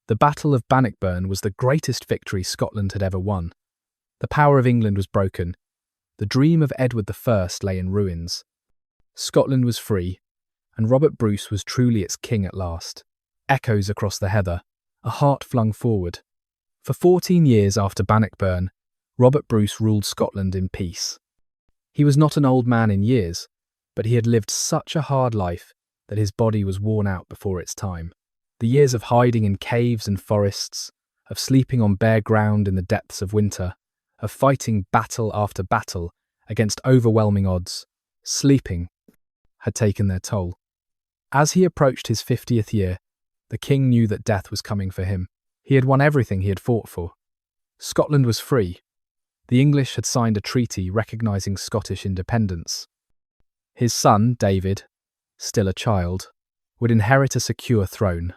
The Battle of Bannockburn was the greatest victory Scotland had ever won. The power of England was broken. The dream of Edward I lay in ruins. Scotland was free, and Robert Bruce was truly its king at last. Echoes across the heather, a heart flung forward. For 14 years after Bannockburn, Robert Bruce ruled Scotland in peace. He was not an old man in years, but he had lived such a hard life that his body was worn out before its time. The years of hiding in caves and forests, of sleeping on bare ground in the depths of winter, of fighting battle after battle against overwhelming odds, sleeping, had taken their toll. As he approached his 50th year, the king knew that death was coming for him. He had won everything he had fought for. Scotland was free. The English had signed a treaty recognising Scottish independence. His son, David, still a child, would inherit a secure throne.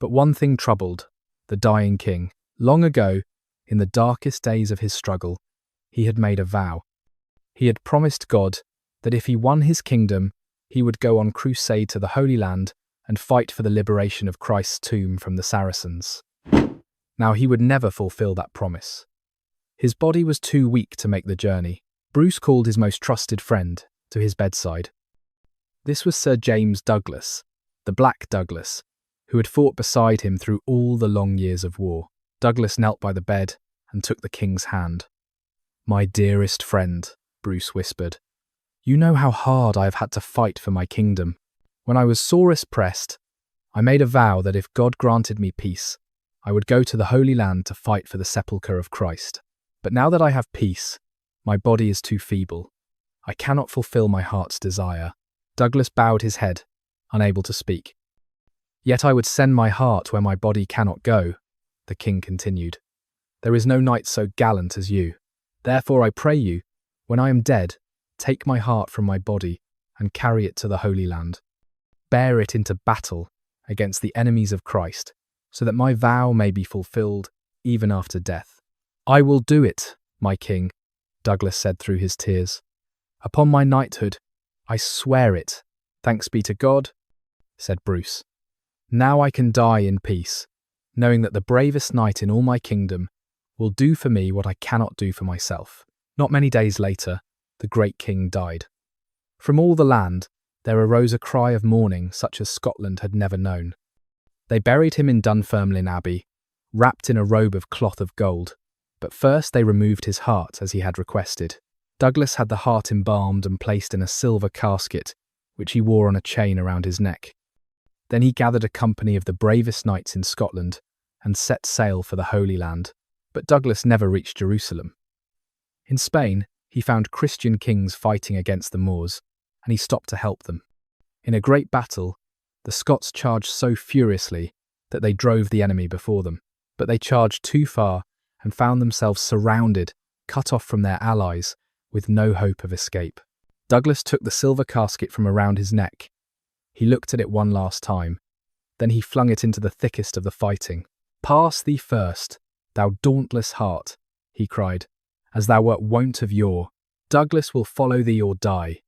But one thing troubled the dying king. Long ago, in the darkest days of his struggle, he had made a vow. He had promised God that if he won his kingdom, he would go on crusade to the Holy Land and fight for the liberation of Christ's tomb from the Saracens. Now he would never fulfill that promise. His body was too weak to make the journey. Bruce called his most trusted friend to his bedside. This was Sir James Douglas, the Black Douglas, who had fought beside him through all the long years of war. Douglas knelt by the bed and took the king's hand. "My dearest friend," Bruce whispered, "you know how hard I have had to fight for my kingdom. When I was sorest pressed, I made a vow that if God granted me peace, I would go to the Holy Land to fight for the sepulchre of Christ. But now that I have peace, my body is too feeble. I cannot fulfill my heart's desire." Douglas bowed his head, unable to speak. "Yet I would send my heart where my body cannot go," the king continued. "There is no knight so gallant as you. Therefore I pray you, when I am dead, take my heart from my body and carry it to the Holy Land. Bear it into battle against the enemies of Christ, so that my vow may be fulfilled even after death." "I will do it, my king," Douglas said through his tears. "Upon my knighthood, I swear it. Thanks be to God," said Bruce. "Now I can die in peace, knowing that the bravest knight in all my kingdom will do for me what I cannot do for myself." Not many days later, the great king died. From all the land, there arose a cry of mourning such as Scotland had never known. They buried him in Dunfermline Abbey, wrapped in a robe of cloth of gold, but first they removed his heart as he had requested. Douglas had the heart embalmed and placed in a silver casket, which he wore on a chain around his neck. Then he gathered a company of the bravest knights in Scotland and set sail for the Holy Land. But Douglas never reached Jerusalem. In Spain, he found Christian kings fighting against the Moors, and he stopped to help them. In a great battle, the Scots charged so furiously that they drove the enemy before them. But they charged too far and found themselves surrounded, cut off from their allies, with no hope of escape. Douglas took the silver casket from around his neck. He looked at it one last time. Then he flung it into the thickest of the fighting. "Pass thee first, thou dauntless heart," he cried, "as thou wert wont of yore. Douglas will follow thee or die."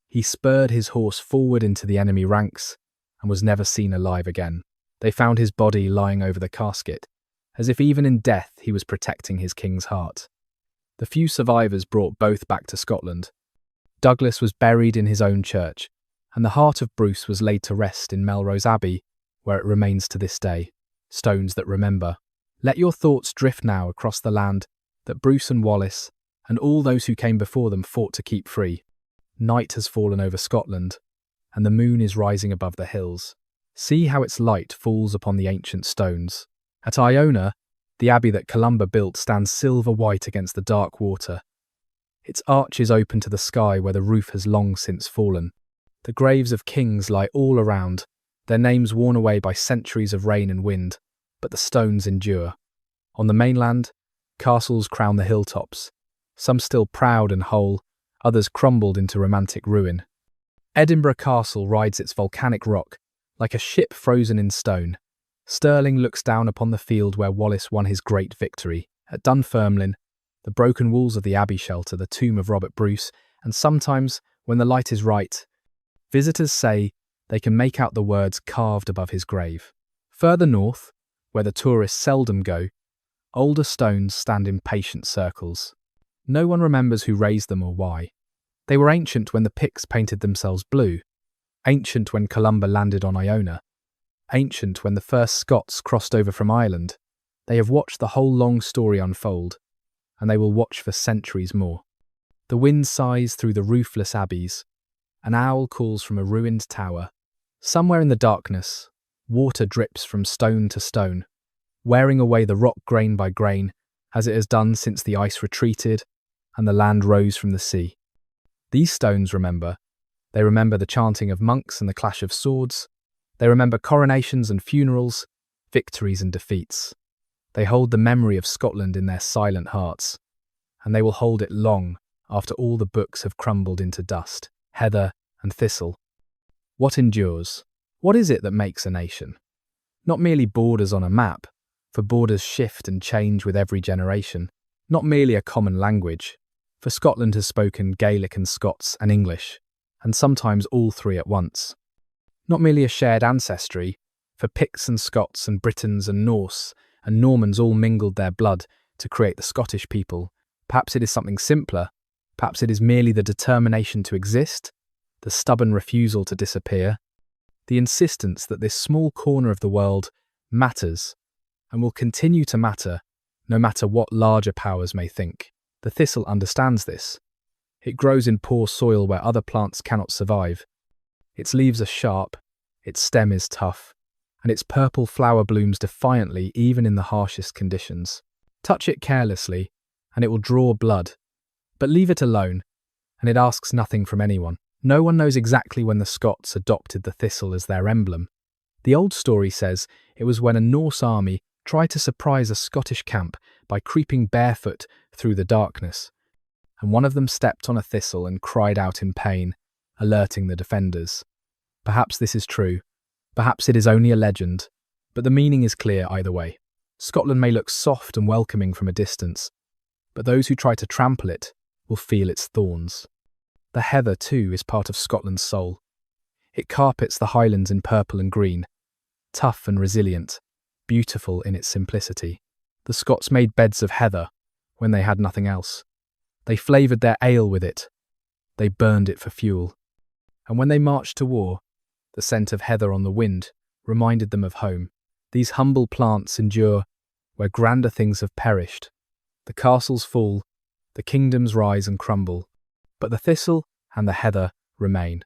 He spurred his horse forward into the enemy ranks and was never seen alive again. They found his body lying over the casket, as if even in death he was protecting his king's heart. The few survivors brought both back to Scotland. Douglas was buried in his own church, and the heart of Bruce was laid to rest in Melrose Abbey, where it remains to this day. Stones that remember. Let your thoughts drift now across the land that Bruce and Wallace and all those who came before them fought to keep free. Night has fallen over Scotland, and the moon is rising above the hills. See how its light falls upon the ancient stones. At Iona, the abbey that Columba built stands silver white against the dark water. Its arch is open to the sky where the roof has long since fallen. The graves of kings lie all around, their names worn away by centuries of rain and wind, but the stones endure. On the mainland, castles crown the hilltops, some still proud and whole, others crumbled into romantic ruin. Edinburgh Castle rides its volcanic rock, like a ship frozen in stone. Stirling looks down upon the field where Wallace won his great victory. At Dunfermline, the broken walls of the abbey shelter the tomb of Robert Bruce, and sometimes, when the light is right, visitors say they can make out the words carved above his grave. Further north, where the tourists seldom go, older stones stand in patient circles. No one remembers who raised them or why. They were ancient when the Picts painted themselves blue, ancient when Columba landed on Iona, ancient when the first Scots crossed over from Ireland. They have watched the whole long story unfold, and they will watch for centuries more. The wind sighs through the roofless abbeys. An owl calls from a ruined tower. Somewhere in the darkness, water drips from stone to stone, wearing away the rock grain by grain, as it has done since the ice retreated and the land rose from the sea. These stones remember. They remember the chanting of monks and the clash of swords. They remember coronations and funerals, victories and defeats. They hold the memory of Scotland in their silent hearts, and they will hold it long after all the books have crumbled into dust, heather and thistle. What endures? What is it that makes a nation? Not merely borders on a map, for borders shift and change with every generation. Not merely a common language, for Scotland has spoken Gaelic and Scots and English, and sometimes all three at once. Not merely a shared ancestry, for Picts and Scots and Britons and Norse and Normans all mingled their blood to create the Scottish people. Perhaps it is something simpler. Perhaps it is merely the determination to exist, the stubborn refusal to disappear, the insistence that this small corner of the world matters and will continue to matter no matter what larger powers may think. The thistle understands this. It grows in poor soil where other plants cannot survive. Its leaves are sharp, its stem is tough, and its purple flower blooms defiantly even in the harshest conditions. Touch it carelessly, and it will draw blood. But leave it alone, and it asks nothing from anyone. No one knows exactly when the Scots adopted the thistle as their emblem. The old story says it was when a Norse army tried to surprise a Scottish camp by creeping barefoot through the darkness, and one of them stepped on a thistle and cried out in pain, alerting the defenders. Perhaps this is true, perhaps it is only a legend, but the meaning is clear either way. Scotland may look soft and welcoming from a distance, but those who try to trample it will feel its thorns. The heather, too, is part of Scotland's soul. It carpets the highlands in purple and green, tough and resilient, beautiful in its simplicity. The Scots made beds of heather when they had nothing else. They flavoured their ale with it. They burned it for fuel. And when they marched to war, the scent of heather on the wind reminded them of home. These humble plants endure where grander things have perished. The castles fall, the kingdoms rise and crumble, but the thistle and the heather remain.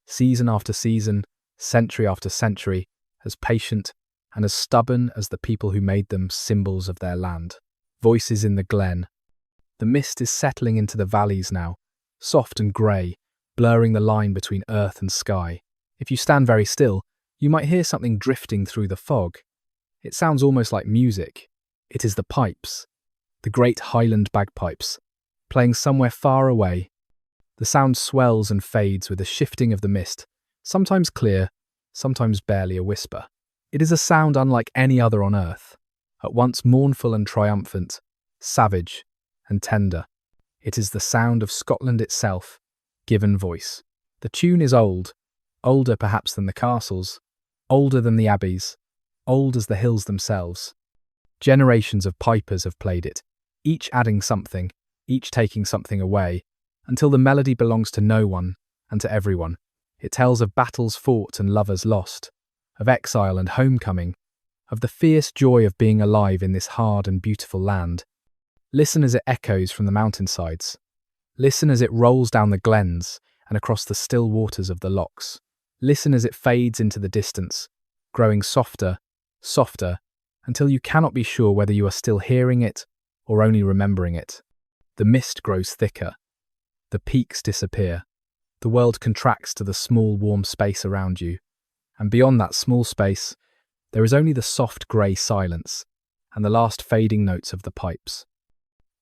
Season after season, century after century, as patient and as stubborn as the people who made them symbols of their land. Voices in the glen. The mist is settling into the valleys now, soft and grey, blurring the line between earth and sky. If you stand very still, you might hear something drifting through the fog. It sounds almost like music. It is the pipes, the great Highland bagpipes, playing somewhere far away. The sound swells and fades with the shifting of the mist, sometimes clear, sometimes barely a whisper. It is a sound unlike any other on earth, at once mournful and triumphant, savage and tender. It is the sound of Scotland itself, given voice. The tune is old, older perhaps than the castles, older than the abbeys, old as the hills themselves. Generations of pipers have played it, each adding something, each taking something away, until the melody belongs to no one and to everyone. It tells of battles fought and lovers lost, of exile and homecoming, of the fierce joy of being alive in this hard and beautiful land. Listen as it echoes from the mountainsides. Listen as it rolls down the glens and across the still waters of the lochs. Listen as it fades into the distance, growing softer, softer, until you cannot be sure whether you are still hearing it or only remembering it. The mist grows thicker. The peaks disappear. The world contracts to the small, warm space around you. And beyond that small space, there is only the soft grey silence and the last fading notes of the pipes.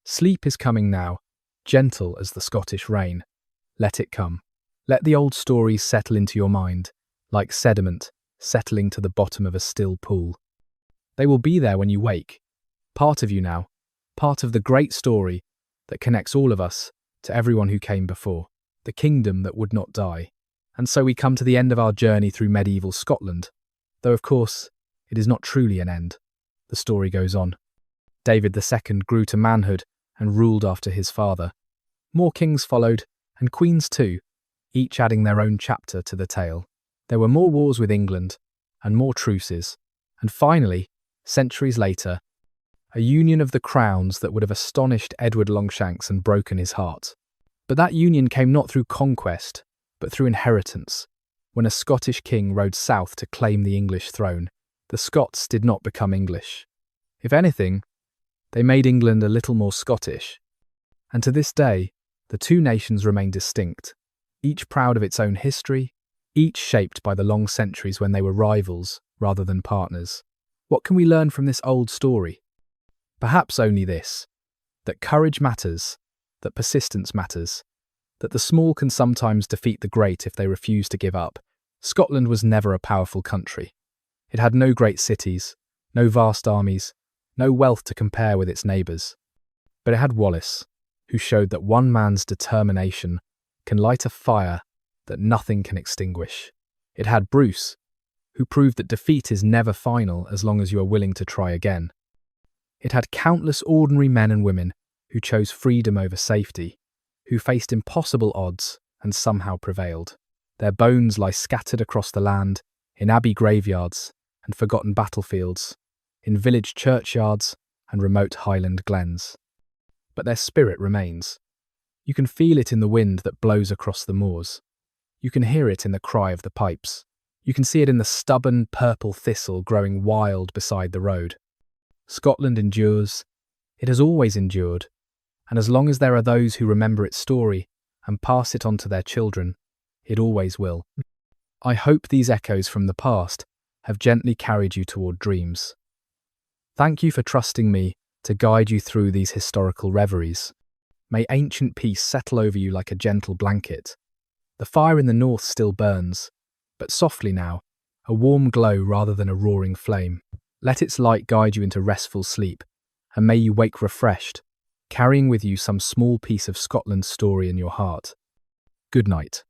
Sleep is coming now, gentle as the Scottish rain. Let it come. Let the old stories settle into your mind, like sediment settling to the bottom of a still pool. They will be there when you wake, part of you now, part of the great story that connects all of us to everyone who came before, the kingdom that would not die. And so we come to the end of our journey through medieval Scotland, though of course it is not truly an end. The story goes on. David II grew to manhood and ruled after his father. More kings followed, and queens too, each adding their own chapter to the tale. There were more wars with England, and more truces, and finally, centuries later, a union of the crowns that would have astonished Edward Longshanks and broken his heart. But that union came not through conquest, but through inheritance. When a Scottish king rode south to claim the English throne, the Scots did not become English. If anything, they made England a little more Scottish. And to this day, the two nations remain distinct, each proud of its own history, each shaped by the long centuries when they were rivals rather than partners. What can we learn from this old story? Perhaps only this: that courage matters, that persistence matters, that the small can sometimes defeat the great if they refuse to give up. Scotland was never a powerful country. It had no great cities, no vast armies, no wealth to compare with its neighbours. But it had Wallace, who showed that one man's determination can light a fire that nothing can extinguish. It had Bruce, who proved that defeat is never final as long as you are willing to try again. It had countless ordinary men and women who chose freedom over safety, who faced impossible odds and somehow prevailed. Their bones lie scattered across the land, in abbey graveyards and forgotten battlefields, in village churchyards and remote highland glens. But their spirit remains. You can feel it in the wind that blows across the moors. You can hear it in the cry of the pipes. You can see it in the stubborn purple thistle growing wild beside the road. Scotland endures. It has always endured. And as long as there are those who remember its story and pass it on to their children, it always will. I hope these echoes from the past have gently carried you toward dreams. Thank you for trusting me to guide you through these historical reveries. May ancient peace settle over you like a gentle blanket. The fire in the north still burns, but softly now, a warm glow rather than a roaring flame. Let its light guide you into restful sleep, and may you wake refreshed, carrying with you some small piece of Scotland's story in your heart. Good night.